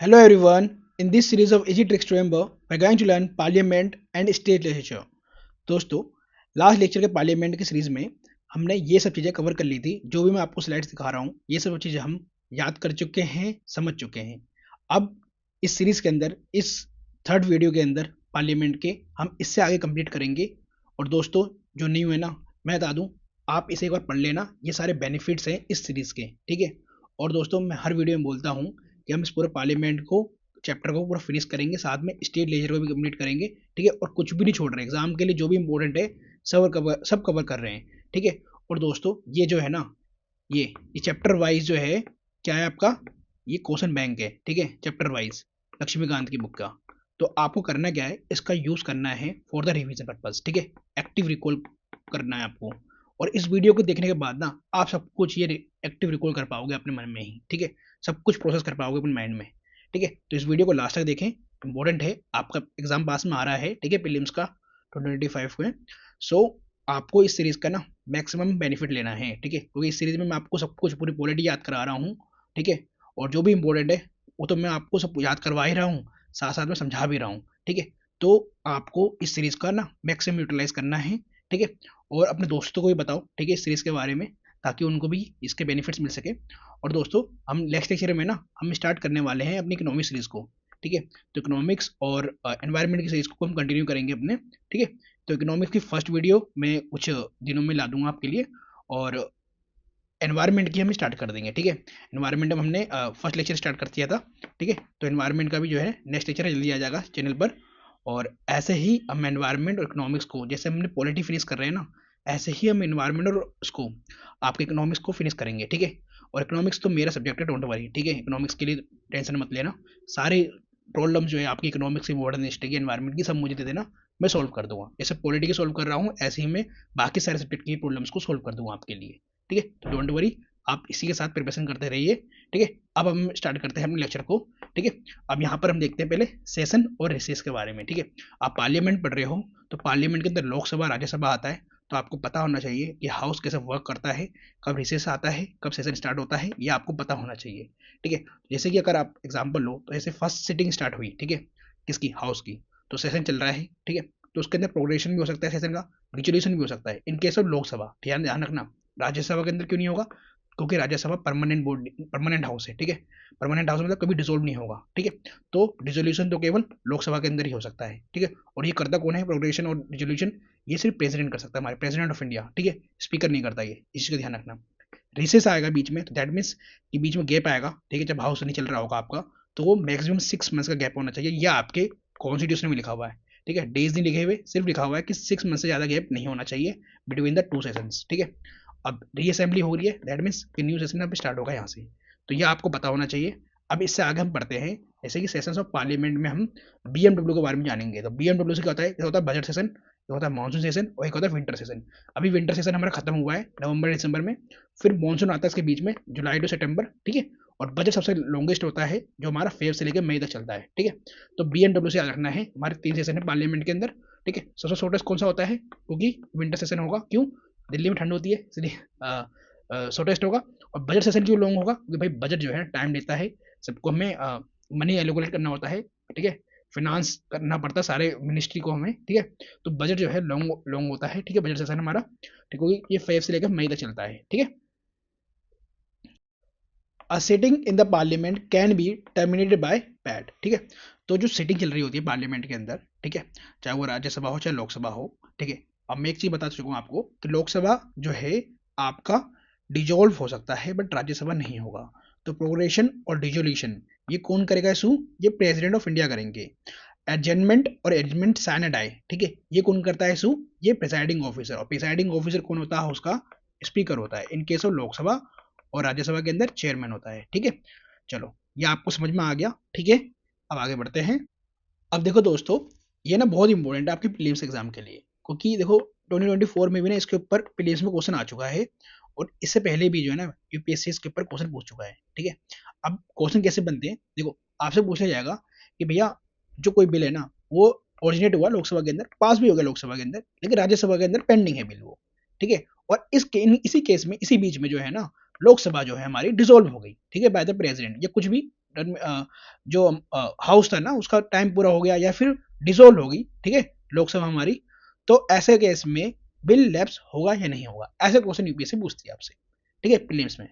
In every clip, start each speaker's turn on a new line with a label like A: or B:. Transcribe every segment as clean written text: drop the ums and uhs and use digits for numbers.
A: Hello everyone. In this series of Easy Tricks to Remember, we're going to learn Parliament and State Legislature. दोस्तों, last lecture के parliament की series में हमने ये सब चीज़ें कवर कर ली थी। जो भी मैं आपको स्लाइड्स दिखा रहा हूँ, ये सब चीज़ें हम याद कर चुके हैं, समझ चुके हैं। अब इस सीरीज के अंदर, इस थर्ड वीडियो के अंदर पार्लियामेंट के हम इससे आगे कंप्लीट करेंगे। और दोस्तों, जो न्यू है ना, मैं बता दूँ, आप इसे एक बार पढ़ लेना। ये सारे बेनिफिट्स हैं इस सीरीज के, ठीक है। और दोस्तों, मैं हर वीडियो में बोलता हूँ कि हम इस पूरे पार्लियामेंट को, चैप्टर को पूरा फिनिश करेंगे, साथ में स्टेट लेजर को भी कंप्लीट करेंगे, ठीक है। और कुछ भी नहीं छोड़ रहे, एग्जाम के लिए जो भी इंपॉर्टेंट है सब कवर कर रहे हैं, ठीक है। और दोस्तों, ये जो है ना, ये चैप्टर वाइज जो है, क्या है आपका, ये क्वेश्चन बैंक है, ठीक है, चैप्टर वाइज, लक्ष्मीकांत की बुक का। तो आपको करना क्या है, इसका यूज करना है फॉर द रिवीजन पर्पज, ठीक है। एक्टिव रिकॉल करना है आपको। और इस वीडियो को देखने के बाद ना, आप सब कुछ ये एक्टिव रिकॉल कर पाओगे अपने मन में ही, ठीक है। सब कुछ प्रोसेस कर पाओगे अपने माइंड में, ठीक है। तो इस वीडियो को लास्ट तक देखें, इंपॉर्टेंट है, आपका एग्जाम पास में आ रहा है, ठीक है, प्रीलिम्स का 2025 में। सो आपको इस सीरीज का ना मैक्सिमम बेनिफिट लेना है, ठीक है, क्योंकि इस सीरीज में मैं आपको सब कुछ पूरी पॉलिटी याद करा रहा हूँ, ठीक है। और जो भी इंपॉर्टेंट है वो तो मैं आपको सब याद करवा ही रहा हूँ, साथ साथ में समझा भी रहा हूँ, ठीक है। तो आपको इस सीरीज का ना मैक्सिमम यूटिलाइज करना है, ठीक है। और अपने दोस्तों को भी बताओ, ठीक है, इस सीरीज के बारे में, ताकि उनको भी इसके बेनिफिट्स मिल सके। और दोस्तों, हम नेक्स्ट लेक्चर में ना हम स्टार्ट करने वाले हैं अपनी इकोनॉमिक सीरीज को, ठीक है। तो इकोनॉमिक्स और एनवायरनमेंट की सीरीज को हम कंटिन्यू करेंगे अपने, ठीक है। तो इकोनॉमिक्स की फर्स्ट वीडियो मैं कुछ दिनों में ला दूंगा आपके लिए। और एनवायरनमेंट की हम स्टार्ट कर देंगे, ठीक है। एनवायरनमेंट में हमने फर्स्ट लेक्चर स्टार्ट कर दिया था, ठीक है। तो एनवायरनमेंट का भी जो है नेक्स्ट लेक्चर जल्दी आ जाएगा चैनल पर। और ऐसे ही हम एनवायरनमेंट और इकोनॉमिक्स को, जैसे हमने पॉलिटी फिनिश कर रहे हैं ना, ऐसे ही हम एनवायरनमेंट और उसको, आपके इकोनॉमिक्स को फिनिश करेंगे, ठीक है। और इकोनॉमिक्स तो मेरा सब्जेक्ट है, डोंट वरी, ठीक है। इकोनॉमिक्स के लिए टेंशन मत लेना। सारे प्रॉब्लम जो है आपकी इकोनॉमिक्स की, मॉडर्न हिस्ट्री की, एनवायरनमेंट की, सब मुझे दे देना, मैं सॉल्व कर दूंगा। जैसे पॉलिटी की सॉल्व कर रहा हूँ, ऐसे ही मैं बाकी सारे सब्जेक्ट की प्रॉब्लम्स को सॉल्व कर दूंगा आपके लिए, ठीक है। तो डोंट वरी, आप इसी के साथ प्रिपरेशन करते रहिए, ठीक है। अब हम स्टार्ट करते हैं अपने लेक्चर को, ठीक है। अब यहाँ पर हम देखते हैं पहले सेशन और रिसेस के बारे में, ठीक है। आप पार्लियामेंट पढ़ रहे हो, तो पार्लियामेंट के अंदर लोकसभा राज्यसभा आता है। तो आपको पता होना चाहिए कि हाउस कैसे वर्क करता है, कब रिसेस आता है, कब सेशन स्टार्ट होता है, ये आपको पता होना चाहिए, ठीक है। जैसे कि अगर आप एग्जाम्पल लो, तो जैसे फर्स्ट सिटिंग स्टार्ट हुई, ठीक है, किसकी, हाउस की, तो सेशन चल रहा है, ठीक है। तो उसके अंदर प्रोग्रेशन भी हो सकता है सेशन का, रिजोल्यूशन भी हो सकता है। इन केस ऑफ लोकसभा, ध्यान ध्यान रखना, राज्यसभा के अंदर क्यों नहीं होगा, क्योंकि Rajya Sabha permanent board, permanent house है, ठीक है। परमानेंट हाउस मतलब कभी डिसोल्व नहीं होगा, ठीक है। तो डिसोल्यूशन तो केवल लोकसभा के अंदर ही हो सकता है, ठीक है। और ये करता कौन है, प्रोग्रेशन और डिसोल्यूशन, ये सिर्फ प्रेसिडेंट कर सकता है, हमारे प्रेसिडेंट ऑफ इंडिया, ठीक है। स्पीकर नहीं करता ये, इसी का ध्यान रखना। रिसेस आएगा बीच में, तो दैट मीन्स कि बीच में गैप आएगा, ठीक है, जब हाउस नहीं चल रहा होगा आपका, तो वो मैक्सिमम 6 मंथ्स का गैप होना चाहिए। यह आपके कॉन्स्टिट्यूशन में लिखा हुआ है, ठीक है। डेज नहीं लिखे हुए, सिर्फ लिखा हुआ है कि 6 मंथ से ज़्यादा गैप नहीं होना चाहिए बिटवीन द टू सेशंस, ठीक है। अब रीअसेंबली हो रही है, दैट मीन्स कि न्यू सेशन अब स्टार्ट होगा यहाँ से। तो ये आपको पता होना चाहिए। अब इससे आगे हम पढ़ते हैं, जैसे कि सेशंस ऑफ पार्लियामेंट में हम बीएमडब्ल्यू के बारे में जानेंगे। तो बीएमडब्ल्यू से क्या होता है, होता है बजट सेशन, एक होता है मानसून सेशन, और एक होता है विंटर सेशन। अभी विंटर सेशन हमारा खत्म हुआ है नवंबर दिसंबर में, फिर मानसून आता है इसके बीच में, जुलाई टू सितंबर, ठीक है। और बजट सबसे लॉन्गेस्ट होता है, जो हमारा फेब से लेकर मई तक चलता है, ठीक है। तो बीएमडब्ल्यू से याद रखना है, हमारे 3 सेशन है पार्लियामेंट के अंदर, ठीक है। सबसे शॉर्टेस्ट कौन सा होता है, क्योंकि विंटर सेशन होगा, क्यों, दिल्ली में ठंड होती है इसलिए शॉर्टेस्ट होगा। और बजट सेशन क्यों लॉन्ग होगा, क्योंकि भाई बजट जो है टाइम लेता है, सबको हमें मनी एलोकेट करना होता है, ठीक है। फिनांस करना पड़ता है सारे मिनिस्ट्री को हमें, ठीक है। तो बजट जो है लॉन्ग लॉन्ग होता है, ठीक है, बजट सेशन हमारा, ठीक है, ये फेब से लेकर मई तक चलता है, ठीक है। A sitting in the parliament can be terminated bye PAT, ठीक है। तो जो सिटिंग चल रही होती है पार्लियामेंट के अंदर, ठीक है, चाहे वो राज्यसभा हो चाहे लोकसभा हो, ठीक है। अब मैं एक चीज बता चुका हूँ आपको कि लोकसभा जो है आपका डिजोल्व हो सकता है, बट राज्यसभा नहीं होगा। तो प्रोग्रेशन और डिजोल्यूशन ये कौन करेगा, इशू ये प्रेसिडेंट ऑफ इंडिया करेंगे। एडजमेंट और एडजमेंट साइन एंड डाई, ठीक है, ये कौन करता है इशू, ये प्रिसाइडिंग ऑफिसर। और प्रिसाइडिंग ऑफिसर कौन होता है, उसका स्पीकर होता है। इन केस ऑफ लोकसभा और राज्यसभा के अंदर चेयरमैन होता है, ठीक है। चलो, ये आपको समझ में आ गया, ठीक है। अब आगे बढ़ते हैं। अब देखो दोस्तों, ये ना बहुत इंपॉर्टेंट है आपके प्रीलिम्स एग्जाम के लिए, क्योंकि देखो 2024 में भी ना इसके ऊपर प्रीलिम्स में क्वेश्चन आ चुका है। और इससे पहले भी जो है ना यूपीएससी इसके ऊपर क्वेश्चन पूछ चुका है, ठीक है। अब क्वेश्चन कैसे बनते हैं, देखो आपसे पूछा जाएगा कि भैया जो कोई बिल है ना, वो ओरिजिनेट हुआ लोकसभा के अंदर, पास भी हो गया लोकसभा के अंदर, लेकिन राज्यसभा के अंदर पेंडिंग है बिल वो, ठीक है। और इसी केस में, इसी बीच में जो है ना, लोकसभा जो है हमारी डिसॉल्व हो गई, ठीक है, बाय द प्रेसिडेंट, या कुछ भी जो हाउस था ना उसका टाइम पूरा हो गया या फिर डिसॉल्व होगी, ठीक है, लोकसभा हमारी, तो ऐसे केस में बिल लैप्स होगा या नहीं होगा, ऐसे क्वेश्चन यूपीएससी पूछती है आपसे, ठीक है, प्रीलिम्स में।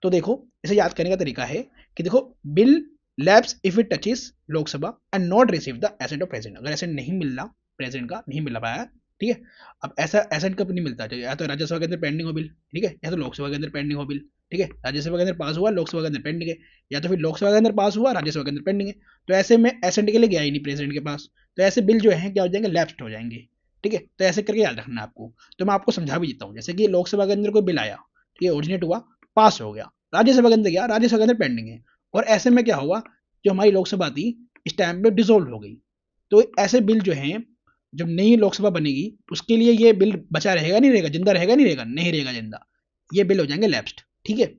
A: तो देखो इसे याद करने का तरीका है कि देखो bill lapse if it touches Lok Sabha and not receive the ascent of president, अगर एसेंट नहीं मिल रहा, प्रेसिडेंट का नहीं मिल पाया, ठीक है। अब ऐसा एसेंट कब नहीं मिलता, या तो राज्यसभा के अंदर पेंडिंग हो बिल, ठीक है, या तो लोकसभा के अंदर पेंडिंग हो बिल, ठीक है, राज्यसभा के अंदर पास हुआ, लोकसभा के अंदर पेंडिंग है, या तो फिर लोकसभा के अंदर पास हुआ, राज्यसभा के अंदर पेंडिंग है, तो ऐसे में एसेंट के लिए गया ही नहीं प्रेसिडेंट के पास, तो ऐसे बिल जो है क्या हो जाएंगे, लैप्स्ड हो जाएंगे, ठीक है। तो ऐसे करके याद रखना आपको। तो मैं आपको समझा भी देता हूँ, जैसे कि लोकसभा के अंदर कोई बिल आया, ठीक है, ओरिजिनेट हुआ, पास हो गया, राज्यसभा के अंदर गया, राज्यसभा के अंदर पेंडिंग है, और ऐसे में क्या हुआ, जो हमारी लोकसभा थी इस टाइम पे डिसॉल्व हो गई, तो ऐसे बिल जो हैं जब नई लोकसभा बनेगी उसके लिए ये बिल बचा रहेगा नहीं रहेगा, जिंदा रहेगा नहीं रहेगा, नहीं रहेगा जिंदा, ये बिल हो जाएंगे लैप्स्ड, ठीक है।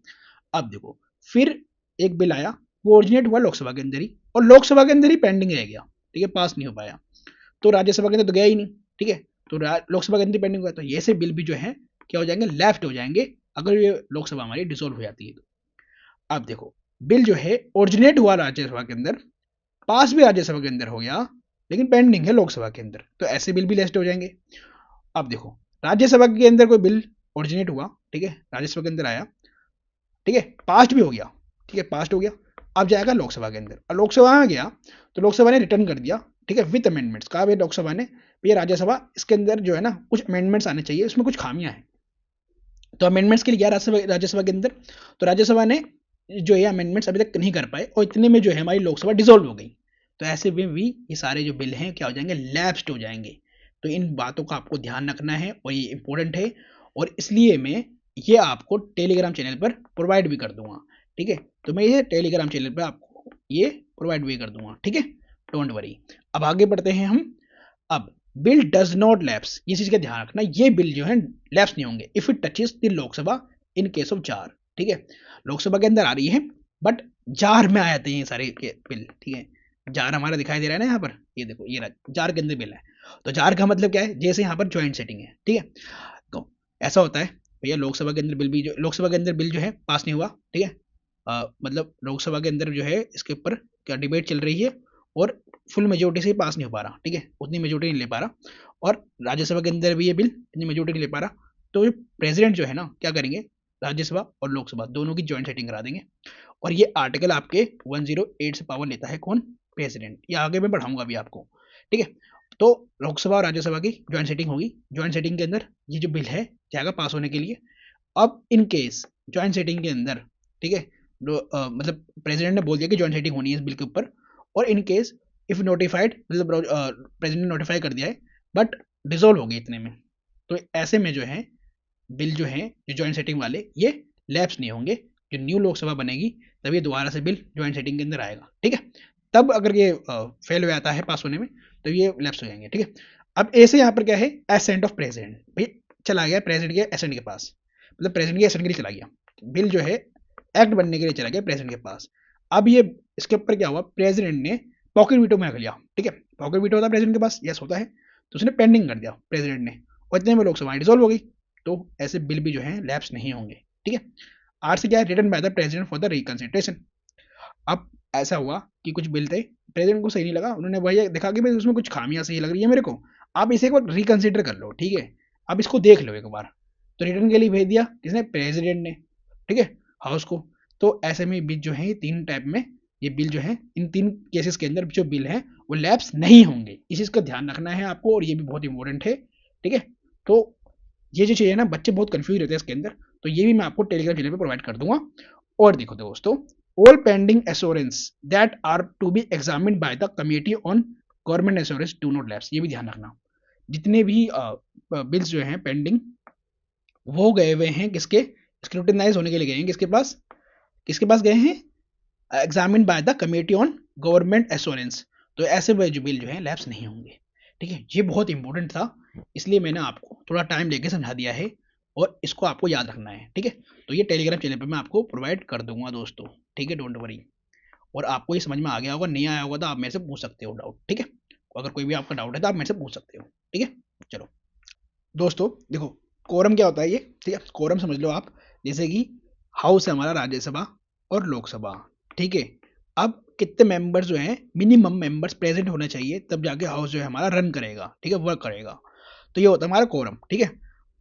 A: अब देखो फिर एक बिल आया, वो ओरिजिनेट हुआ लोकसभा के अंदर ही, और लोकसभा के अंदर ही पेंडिंग रह गया, ठीक है, पास नहीं हो पाया, तो राज्यसभा के अंदर तो गया ही नहीं, ठीक है, तो लोकसभा के अंदर पेंडिंग हुआ, तो ये से बिल भी जो है क्या हो जाएंगे, लेफ्ट हो जाएंगे, अगर ये लोकसभा हमारी डिसॉल्व हो जाती है तो। अब देखो बिल जो है ओरिजिनेट हुआ राज्यसभा के अंदर, पास भी राज्यसभा के अंदर हो गया, लेकिन पेंडिंग है लोकसभा के अंदर, तो ऐसे बिल भी लेस्ट हो जाएंगे। अब देखो राज्यसभा के अंदर कोई बिल ओरिजिनेट हुआ, ठीक है, राज्यसभा के अंदर आया, ठीक है, पास्ट भी हो गया, ठीक है, पास्ट हो गया, अब जाएगा लोकसभा के अंदर, और लोकसभा में गया तो लोकसभा ने रिटर्न कर दिया, ठीक है, विद अमेंडमेंट्स, कहा भाई लोकसभा ने ये राज्यसभा इसके अंदर जो है ना कुछ अमेंडमेंट्स आने चाहिए, इसमें कुछ खामियां हैं, तो अमेंडमेंट्स के लिए गया राज्यसभा के अंदर, तो राज्यसभा ने जो है अमेंडमेंट्स अभी तक नहीं कर पाए, और इतने में जो है हमारी लोकसभा डिसॉल्व हो गई, तो ऐसे में भी ये सारे जो बिल हैं क्या हो जाएंगे, लैप्स्ड हो जाएंगे। तो इन बातों का आपको ध्यान रखना है, और ये इंपॉर्टेंट है, और इसलिए मैं ये आपको टेलीग्राम चैनल पर प्रोवाइड भी कर दूंगा, ठीक है, तो मैं ये टेलीग्राम चैनल पर आपको ये प्रोवाइड भी कर दूंगा, ठीक है, डोंट वरी। अब आगे बढ़ते हैं हम। अब बिल डज नॉट लैप्स, ये चीज का ध्यान रखना, ये बिल जो है लैप्स नहीं होंगे if it touches the Lok Sabha in case of jar, ठीक है, लोकसभा के अंदर आ रही है बट जार में आ जाते हैं ये सारे बिल, ठीक है, जार हमारा दिखाई दे रहा है ना यहाँ पर, ये देखो ये जार के अंदर बिल है, तो जार का मतलब क्या है, जैसे यहाँ पर ज्वाइंट सेटिंग है, ठीक है, तो ऐसा होता है भैया, लोकसभा के अंदर बिल भी जो लोकसभा के अंदर बिल जो है पास नहीं हुआ, ठीक है, मतलब लोकसभा के अंदर जो है इसके ऊपर क्या डिबेट चल रही है, और फुल मेजोरिटी से ही पास नहीं हो पा रहा, ठीक है, उतनी मेजोरिटी नहीं ले पा रहा, और राज्यसभा के अंदर भी ये बिल इतनी मेजोरिटी नहीं ले पा रहा, तो प्रेसिडेंट जो है ना क्या करेंगे, राज्यसभा और लोकसभा दोनों की ज्वाइंट सेटिंग करा देंगे, और ये आर्टिकल आपके 108 से पावर लेता है कौन, प्रेसिडेंट, ये आगे मैं बढ़ाऊंगा अभी आपको, ठीक है। तो लोकसभा और राज्यसभा की ज्वाइंट सेटिंग होगी, ज्वाइंट सेटिंग के अंदर ये जो बिल है जाएगा पास होने के लिए। अब इन केस ज्वाइंट सेटिंग के अंदर, ठीक है, मतलब प्रेसिडेंट ने बोल दिया कि ज्वाइंट सेटिंग होनी है इस बिल के ऊपर, और इन केस इफ नोटिफाइड, मतलब प्रेसिडेंट ने नोटिफाई कर दिया है बट डिसॉल्व हो गई इतने में, तो ऐसे में जो है बिल जो है जो ज्वाइंट सेटिंग वाले ये लैप्स नहीं होंगे, जो न्यू लोकसभा बनेगी तब ये दोबारा से बिल ज्वाइंट सेटिंग के अंदर आएगा, ठीक है, तब अगर ये फेल हो जाता है पास होने में तो ये लैप्स हो जाएंगे, ठीक है। अब ऐसे यहाँ पर क्या है, एसेंट ऑफ प्रेसिडेंट, भाई चला गया प्रेसिडेंट के एसेंट के पास, मतलब प्रेसिडेंट के एसेंट के लिए चला गया बिल, जो है एक्ट बनने के लिए चला गया प्रेसिडेंट के पास। अब ये इसके ऊपर क्या हुआ, प्रेसिडेंट ने पॉकेट वीटो में रख लिया, ठीक है, पॉकेट वीटो होता है प्रेसिडेंट के पास, यस होता है, तो उसने पेंडिंग कर दिया प्रेसिडेंट ने, और इतने में लोकसभा डिसॉल्व हो गई, तो ऐसे बिल भी जो है लैप्स नहीं होंगे, ठीक है। आर से क्या है, written by the president for the reconsideration. अब ऐसा हुआ कि कुछ बिल थे प्रेसिडेंट को सही नहीं लगा, उन्होंने वही देखा कि भाई उसमें कुछ खामियां सही लग रही है मेरे को, आप इसे एक बार रिकंसिडर कर लो, ठीक है, अब इसको देख लो एक बार, तो रिटर्न के लिए भेज दिया किसने, प्रेसिडेंट ने, ठीक है, हाउस को। तो ऐसे में बिल जो है तीन टाइप में ये बिल जो है, इन तीन केसेस के अंदर जो बिल है वो लैप्स नहीं होंगे, इस चीज का ध्यान रखना है आपको, और ये भी बहुत इंपॉर्टेंट है, ठीक है। तो ये जो चीज़ है ना, बच्चे बहुत कंफ्यूज रहते हैं इसके अंदर, तो ये भी मैं आपको टेलीग्राम चैनल पे प्रोवाइड कर दूंगा। और देखो दोस्तों, all pending assurance that are to be examined by the committee on government assurance do not lapse, ये भी ध्यान रखना, जितने भी बिल्स जो हैं पेंडिंग वो गए हुए हैं किसके, स्क्रूटिनाइज होने के लिए गए हैं किसके पास गए हैं, examine by the committee on government assurance, तो ऐसे जो बिल जो है लैप्स नहीं होंगे, ठीक है, ये बहुत इंपॉर्टेंट था, इसलिए मैंने आपको थोड़ा टाइम लेके समझा दिया है, और इसको आपको याद रखना है, ठीक है। तो ये टेलीग्राम चैनल पे मैं आपको प्रोवाइड कर दूंगा दोस्तों, ठीक है, डोंट वरी, और आपको ये समझ में आ गया होगा, नहीं आया होगा तो आप मेरे से पूछ सकते हो डाउट, ठीक है, अगर कोई भी आपका डाउट है तो आप मेरे से पूछ सकते हो, ठीक है। चलो दोस्तों देखो, कोरम क्या होता है ये, ठीक है, कोरम समझ लो आप, जैसे कि हाउस है हमारा राज्यसभा और लोकसभा, ठीक है, अब कितने मेंबर्स जो हैं, मिनिमम मेंबर्स प्रेजेंट होने चाहिए, तब जाके हाउस जो है हमारा रन करेगा, ठीक है, वर्क करेगा। तो ये होता है हमारा कोरम, ठीक है।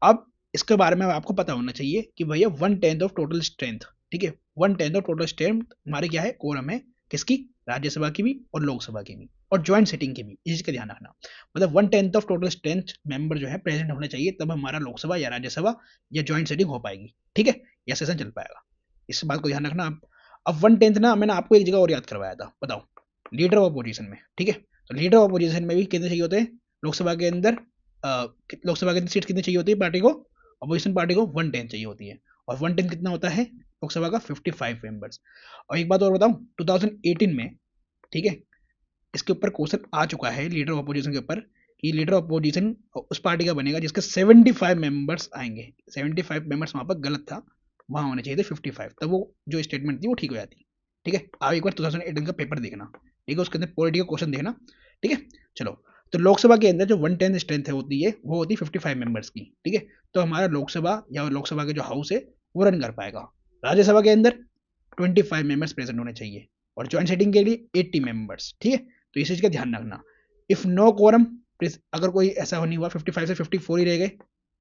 A: अब इसके बारे में आपको पता होना चाहिए कि भैया 1/10 ऑफ टोटल स्ट्रेंथ, ठीक है, 1/10 ऑफ टोटल स्ट्रेंथ हमारे क्या है, कोरम है। किसकी? राज्यसभा की भी और लोकसभा की भी और ज्वाइंट सिटिंग की भी, इस चीज का ध्यान रखना। मतलब 1/10 ऑफ टोटल स्ट्रेंथ मेंबर जो है प्रेजेंट होने चाहिए, तब हमारा लोकसभा या राज्यसभा या ज्वाइंट सिटिंग हो पाएगी, ठीक है, या सेशन चल पाएगा। इस बात को ध्यान रखना आप। अब 1/10 ना मैंने आपको एक जगह और याद करवाया था, बताओ, लीडर ऑफ अपोजिशन में, ठीक है। तो लीडर ऑफ अपोजिशन में भी कितने चाहिए होते हैं लोकसभा के अंदर? लोकसभा के अंदर सीट कितनी चाहिए होती है पार्टी को? अपोजिशन पार्टी को 1/10 चाहिए होती है। और 1/10 कितना होता है लोकसभा का? 55 मेंबर्स। और एक बात और बताऊं, 2018 में, ठीक है, इसके ऊपर क्वेश्चन आ चुका है लीडर ऑफ अपोजिशन के ऊपर, कि लीडर ऑफ अपोजिशन उस पार्टी का बनेगा जिसके 75 मेंबर्स आएंगे। 75 मेंबर्स वहां पर गलत था, वहां होने चाहिए थे 55, तब वो जो स्टेटमेंट थी वो ठीक हो जाती। ठीक है, आप एक बार 2018 का पेपर देखना, ठीक है, उसके अंदर पॉलिटिकल क्वेश्चन देखना, ठीक है। चलो, तो लोकसभा के अंदर जो 1/10 स्ट्रेंथ होती है वो होती है 55 मेंबर्स की, ठीक है। तो हमारा लोकसभा या लोकसभा के जो हाउस है वो रन कर पाएगा। राज्यसभा के अंदर 25 मेंबर्स प्रेजेंट होने चाहिए और ज्वाइंट सेटिंग के लिए 80 मेंबर्स, ठीक है। तो इस चीज का ध्यान रखना। इफ नो कोरम, अगर कोई ऐसा नहीं हुआ 55 से 54 ही रह गए,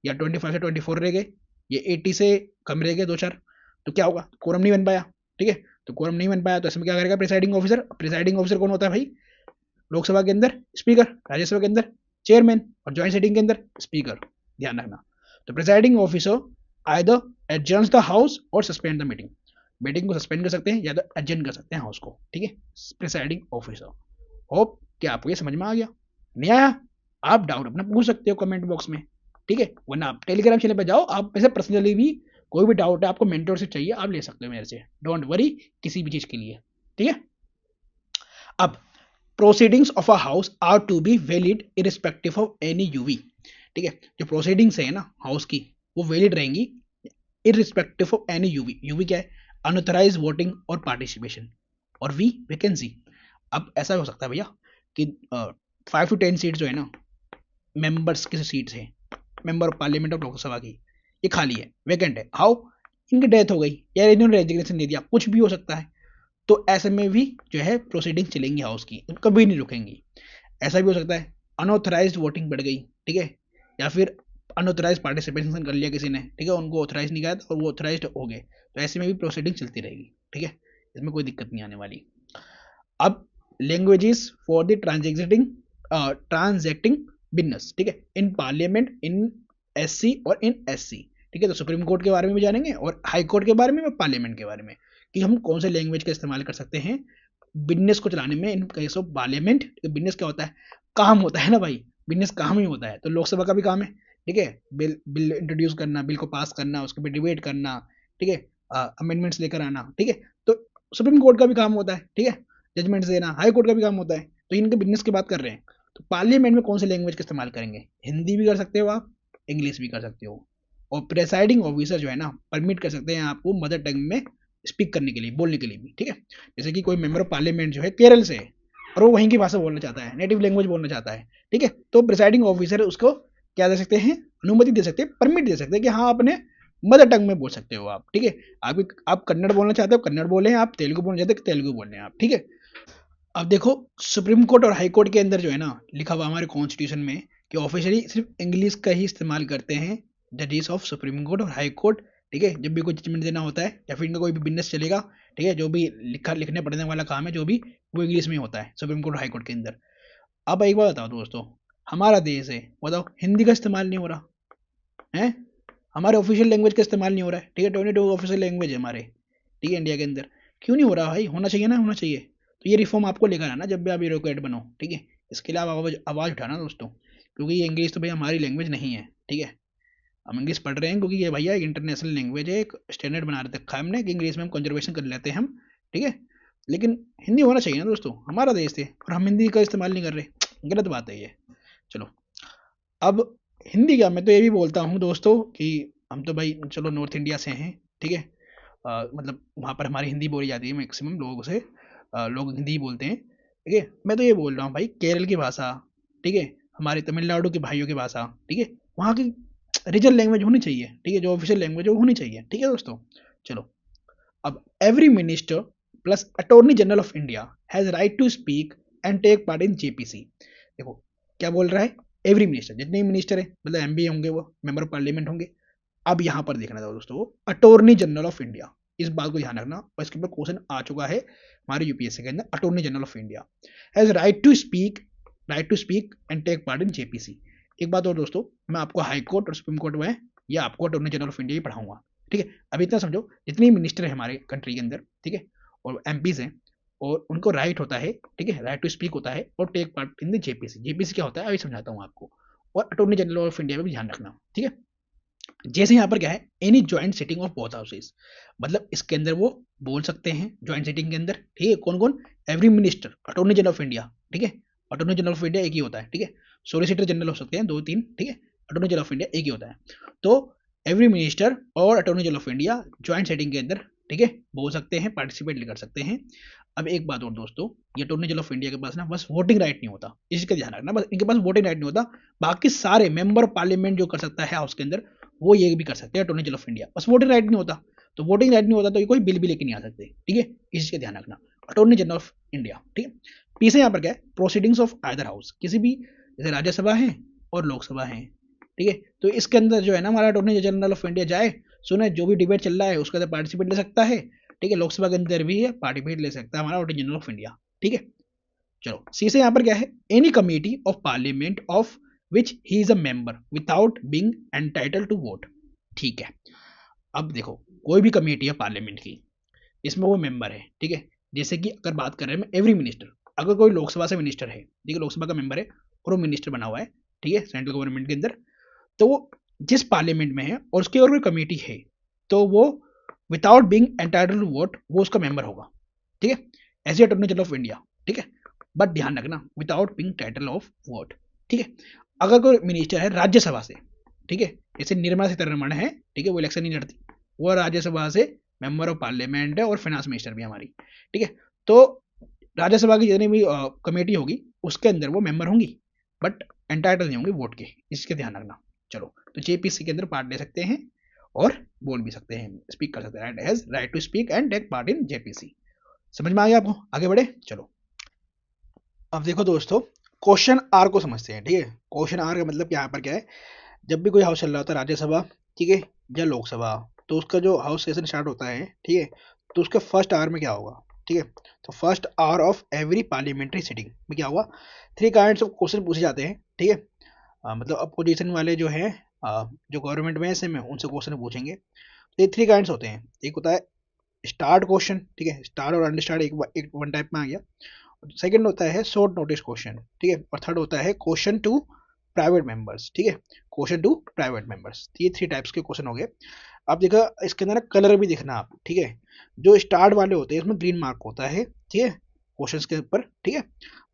A: या 25 से 24 रह गए, ये 80 से कम रह गए दो चार, तो क्या होगा? कोरम नहीं बन पाया, ठीक है। तो कोरम नहीं बन पाया तो इसमें क्या करेगा प्रिसाइडिंग ऑफिसर? प्रिसाइडिंग ऑफिसर कौन होता है भाई? लोकसभा के अंदर स्पीकर, राज्यसभा के अंदर चेयरमैन और ज्वाइंट सेटिंग के अंदर स्पीकर, ध्यान रखना। तो presiding officer either adjourns the house और सस्पेंड द मीटिंग, मीटिंग को सस्पेंड कर सकते हैं या तो एडजर्न कर सकते हैं हाउस को, ठीक है, प्रिसाइडिंग ऑफिसर। होप कि आपको ये समझ में आ गया। नहीं आया, आप डाउट अपना पूछ सकते हो कमेंट बॉक्स में, ठीक है, वरना आप टेलीग्राम चैनल पे जाओ, आप ऐसे पर्सनली भी कोई भी डाउट है, आपको मेंटरशिप चाहिए, आप ले सकते हो मेरे से, डोंट वरी किसी भी चीज के लिए, ठीक है। अब proceedings of a house are to be valid irrespective of any UV, ठीक है, जो प्रोसीडिंग्स है ना हाउस की वो वैलिड रहेंगी irrespective of any UV. UV क्या है? अनऑथराइज वोटिंग और पार्टिसिपेशन, और वी वैकेंसी। अब ऐसा हो सकता है भैया कि 5 to 10 सीट जो है ना, मेंबर्स की सीट्स हैं, member of parliament of Lok Sabha की, ये खाली है, वैकेंट है। हाउ? इनकी डेथ हो गई या इन्होंने रेजिग्नेशन दे दिया, कुछ भी हो सकता है। तो ऐसे में भी जो है प्रोसीडिंग चलेंगी हाउस की, कभी नहीं रुकेंगी। ऐसा भी हो सकता है अनऑथराइज वोटिंग बढ़ गई, ठीक है, या फिर अनऑथराइज पार्टिसिपेशन कर लिया किसी ने, ठीक है, उनको ऑथराइज नहीं किया और वो ऑथराइज हो गए, तो ऐसे में भी प्रोसीडिंग चलती रहेगी, ठीक है, इसमें कोई दिक्कत नहीं आने वाली। अब languages for the transacting business, ठीक है, इन पार्लियामेंट, इन एससी और इन एससी, ठीक है। तो सुप्रीम कोर्ट के बारे में भी जानेंगे और हाई कोर्ट के बारे में और पार्लियामेंट के बारे में, कि हम कौन से लैंग्वेज का इस्तेमाल कर सकते हैं बिजनेस को चलाने में in case of parliament. Business क्या होता है? काम होता है ना भाई, बिजनेस काम ही होता है। तो लोकसभा का भी काम है, ठीक है, बिल बिल इंट्रोड्यूस करना, बिल को पास करना, उसके पर डिबेट करना, ठीक है, अमेंडमेंट्स लेकर आना, ठीक है। तो सुप्रीम कोर्ट का भी काम होता है, ठीक है, जजमेंट्स देना, हाई कोर्ट का भी काम होता है। तो इनके बिजनेस की बात कर रहे हैं, तो पार्लियामेंट में कौन से लैंग्वेज का इस्तेमाल करेंगे? हिंदी भी कर सकते हो आप, इंग्लिश भी कर सकते हो, और प्रेसाइडिंग ऑफिसर जो है ना परमिट कर सकते हैं आपको मदर टंग में स्पीक करने के लिए, बोलने के लिए भी, ठीक है। जैसे कि कोई मेंबर ऑफ पार्लियामेंट जो है केरल से है और वो वहीं की भाषा बोलना चाहता है, नेटिव लैंग्वेज बोलना चाहता है, ठीक है, तो प्रिसाइडिंग ऑफिसर उसको क्या दे सकते हैं? अनुमति दे सकते हैं, परमिट दे सकते हैं कि हाँ अपने मदर टंग में बोल सकते हो आप, ठीक है। आप कन्नड़ बोलना चाहते हो कन्नड़ बोले, आप तेलुगु बोलना चाहते हो तेलुगु बोले आप, ठीक है। अब देखो, सुप्रीम कोर्ट और हाई कोर्ट के अंदर जो है ना लिखा हुआ हमारे कॉन्स्टिट्यूशन में कि ऑफिशियली सिर्फ इंग्लिश का ही इस्तेमाल करते हैं जजेस ऑफ सुप्रीम कोर्ट और हाई कोर्ट, ठीक है, जब भी कोई जजमेंट देना होता है या फिर इनका कोई भी बिजनेस चलेगा, ठीक है, जो भी लिखने पढ़ने वाला काम है जो भी, वो इंग्लिश में होता है सुप्रीम कोर्ट और हाई कोर्ट के अंदर। अब एक बात बताओ दोस्तों, हमारा देश है, बताओ हिंदी का इस्तेमाल नहीं हो रहा है, हमारे ऑफिशियल लैंग्वेज का इस्तेमाल नहीं हो रहा है, ठीक है, 22 ऑफिशियल लैंग्वेज है हमारे, ठीक है, इंडिया के अंदर। क्यों नहीं हो रहा भाई? होना चाहिए ना, होना चाहिए। तो ये रिफॉर्म आपको लेकर आना जब भी आप ब्यूरोक्रेट बनो, ठीक है, इसके लिए आप आवाज़ उठाना दोस्तों, क्योंकि ये इंग्लिश तो भैया हमारी लैंग्वेज नहीं है, ठीक है। हम इंग्लिश पढ़ रहे हैं क्योंकि ये भैया एक इंटरनेशनल लैंग्वेज है, एक स्टैंडर्ड बना रखा है हमने कि इंग्लिश में हम कंजर्वेशन कर लेते हैं हम, ठीक है। लेकिन हिंदी होना चाहिए ना दोस्तों, हमारा देश है और हम हिंदी का इस्तेमाल नहीं कर रहे, गलत बात है ये। चलो, अब हिंदी का मैं तो ये भी बोलता हूँ दोस्तों कि हम तो भाई चलो नॉर्थ इंडिया से हैं, ठीक है, मतलब वहाँ पर हमारी हिंदी बोली जाती है, मैक्सिमम लोगों से लोग हिंदी बोलते हैं, ठीक है। मैं तो ये बोल रहा हूँ भाई केरल की भाषा, ठीक है, हमारे तमिलनाडु के भाइयों की भाषा, ठीक है, वहाँ की रीजनल लैंग्वेज होनी चाहिए, ठीक है, जो ऑफिशियल लैंग्वेज है वो होनी चाहिए, ठीक है दोस्तों। चलो, अब every minister plus attorney general of India has right to speak and take part in JPC. देखो क्या बोल रहा है, एवरी मिनिस्टर, जितने भी मिनिस्टर है मतलब एमपी होंगे, वो मेंबर ऑफ पार्लियामेंट होंगे। अब यहां पर देखना था दोस्तों, वो अटॉर्नी जनरल ऑफ इंडिया, इस बात को ध्यान रखना, और इसके ऊपर क्वेश्चन आ चुका है हमारे यूपीएससी के अंदर। Attorney general of India has right to speak and take part in JPC. एक बात और दोस्तों, मैं आपको हाई कोर्ट और सुप्रीम कोर्ट में या आपको अटॉर्नी जनरल ऑफ इंडिया ही पढ़ाऊंगा, ठीक है। अभी इतना समझो, जितने मिनिस्टर है हमारे कंट्री के अंदर, ठीक है, और एमपीज हैं, और उनको राइट होता है, ठीक है, राइट टू स्पीक होता है और take part in the JPC. JPC क्या होता है अभी समझाता हूँ आपको, और अटॉर्नी जनरल ऑफ इंडिया में भी ध्यान रखना, ठीक है। जैसे यहाँ पर क्या है, any joint sitting of both houses, मतलब इसके अंदर वो बोल सकते हैं ज्वाइंट सिटिंग के अंदर, ठीक है। कौन कौन, every minister, attorney general of India, ठीक है। अटॉर्नी जनरल ऑफ इंडिया एक ही होता है, ठीक है। सॉलिसिटर जनरल हो सकते हैं दो तीन, ठीक है। अटॉर्नी जनरल ऑफ इंडिया एक ही होता है। तो एवरी मिनिस्टर और attorney general of India joint sitting के अंदर, ठीक है, बोल सकते हैं, पार्टिसिपेट कर सकते हैं। अब एक बात और दोस्तों, ये अटॉर्नी जनरल ऑफ इंडिया के पास ना बस वोटिंग राइट नहीं होता, इसका ध्यान रखना, बस इनके पास वोटिंग राइट नहीं होता, बाकी सारे मेंबर पार्लियामेंट जो कर सकता है हाउस के अंदर, वो ये भी कर सकते हैं अटॉर्नी जनरल ऑफ इंडिया, बस वोटिंग राइट नहीं होता। तो वोटिंग राइट नहीं होता तो ये कोई बिल भी लेके नहीं आ सकते, ठीक है, इस चीज का ध्यान रखना। अटॉर्नी जनरल ऑफ इंडिया, ठीक है। पीछे यहाँ पर क्या है, प्रोसीडिंग्स ऑफ आइदर हाउस, किसी भी, जैसे राज्यसभा है और लोकसभा है, ठीक है। तो इसके अंदर जो है ना, हमारा अटॉर्नी जनरल ऑफ इंडिया जाए, सुने जो भी डिबेट चल रहा है उसके अंदर पार्टिसिपेट ले सकता है, ठीक है। लोकसभा के अंदर भी पार्टिसिपेट ले सकता है हमारा अटॉर्नी जनरल ऑफ इंडिया, ठीक है। चलो सी से यहाँ पर क्या है, any committee of parliament of which he is a member without being entitled to vote, ठीक है। अब देखो, कोई भी कमेटी है पार्लियामेंट की, इसमें वो मेंबर है, ठीक है। जैसे कि अगर बात कर रहे हैं एवरी मिनिस्टर, अगर कोई लोकसभा से मिनिस्टर है, ठीक है, लोकसभा का मेंबर है और वो मिनिस्टर बना हुआ है, ठीक है, सेंट्रल गवर्नमेंट के अंदर, तो वो जिस पार्लियामेंट में है और उसकी और कोई कमेटी है, तो वो without being entitled to vote वो उसका मेंबर होगा, ठीक है, as attorney general of India, ठीक है। बट ध्यान रखना, without being title of vote, ठीक है। अगर कोई मिनिस्टर है राज्यसभा से, ठीक है, जैसे निर्मला सीतारमण है, ठीक है, वो इलेक्शन नहीं लड़ती, वो राज्यसभा से मेंबर ऑफ पार्लियामेंट है और फाइनेंस मिनिस्टर भी हमारी, ठीक है। तो राज्यसभा की जितनी भी कमेटी होगी उसके अंदर वो मेंबर होंगी, बट एंटाइटल नहीं होंगे वोट के, इसके ध्यान रखना। चलो, तो जेपीसी के अंदर पार्ट ले सकते हैं और बोल भी सकते हैं, स्पीक कर सकते हैं, has right to speak and take part in JPC. समझ में आ गया आपको, आगे बढ़े। चलो अब देखो दोस्तों, क्वेश्चन आर को समझते हैं, ठीक है। क्वेश्चन आर का मतलब यहाँ पर क्या है, जब भी कोई हाउस चल रहा होता है, राज्यसभा, ठीक है, या लोकसभा, तो उसका जो हाउस सेशन स्टार्ट होता है, ठीक है, तो उसके फर्स्ट आवर में क्या होगा, ठीक है। तो first hour of every parliamentary sitting में क्या होगा, थ्री काइंड्स ऑफ क्वेश्चन पूछे जाते हैं, ठीक है। मतलब अपोजिशन वाले जो है, जो गवर्नमेंट में ऐसे में उनसे क्वेश्चन पूछेंगे। तो ये थ्री काइंड्स होते हैं, एक होता है स्टार्ट क्वेश्चन, ठीक है, स्टार्ट और अंडरस्टार्ट एक वन टाइप में आ गया। सेकंड होता है शॉर्ट नोटिस क्वेश्चन, ठीक है, और थर्ड होता है क्वेश्चन टू प्राइवेट मेंबर्स, ठीक है, क्वेश्चन टू प्राइवेट मेंबर्स। ये थ्री टाइप्स के क्वेश्चन हो गए। आप देखो इसके अंदर ना कलर भी दिखना आप, ठीक है। जो स्टार्ट वाले होते हैं इसमें ग्रीन मार्क होता है, ठीक है, क्वेश्चंस के ऊपर, ठीक है,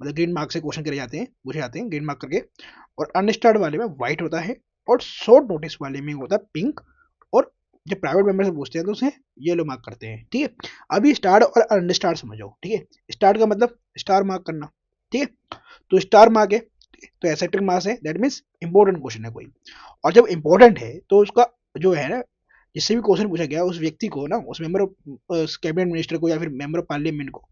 A: मतलब ग्रीन मार्क से क्वेश्चन करे जाते हैं, पूछे जाते हैं ग्रीन मार्क करके। और अनस्टार्ट वाले में व्हाइट होता है, और शॉर्ट नोटिस वाले में होता है पिंक, और जब प्राइवेट मेंबर से पूछते हैं तो उसे येलो मार्क करते हैं, ठीक है। अभी स्टार्ट और अनस्टार्ट समझो, ठीक है। स्टार्ट का मतलब स्टार मार्क करना, ठीक है, तो स्टार मार्क है, तो एसेप्टिंग मार्क्स है, दैट मीन्स इंपॉर्टेंट क्वेश्चन है कोई। और जब इंपॉर्टेंट है तो उसका जो है ना, जिससे भी क्वेश्चन पूछा गया उस व्यक्ति को ना, उस मेंबर ऑफ कैबिनेट मिनिस्टर को या फिर मेंबर ऑफ पार्लियामेंट को,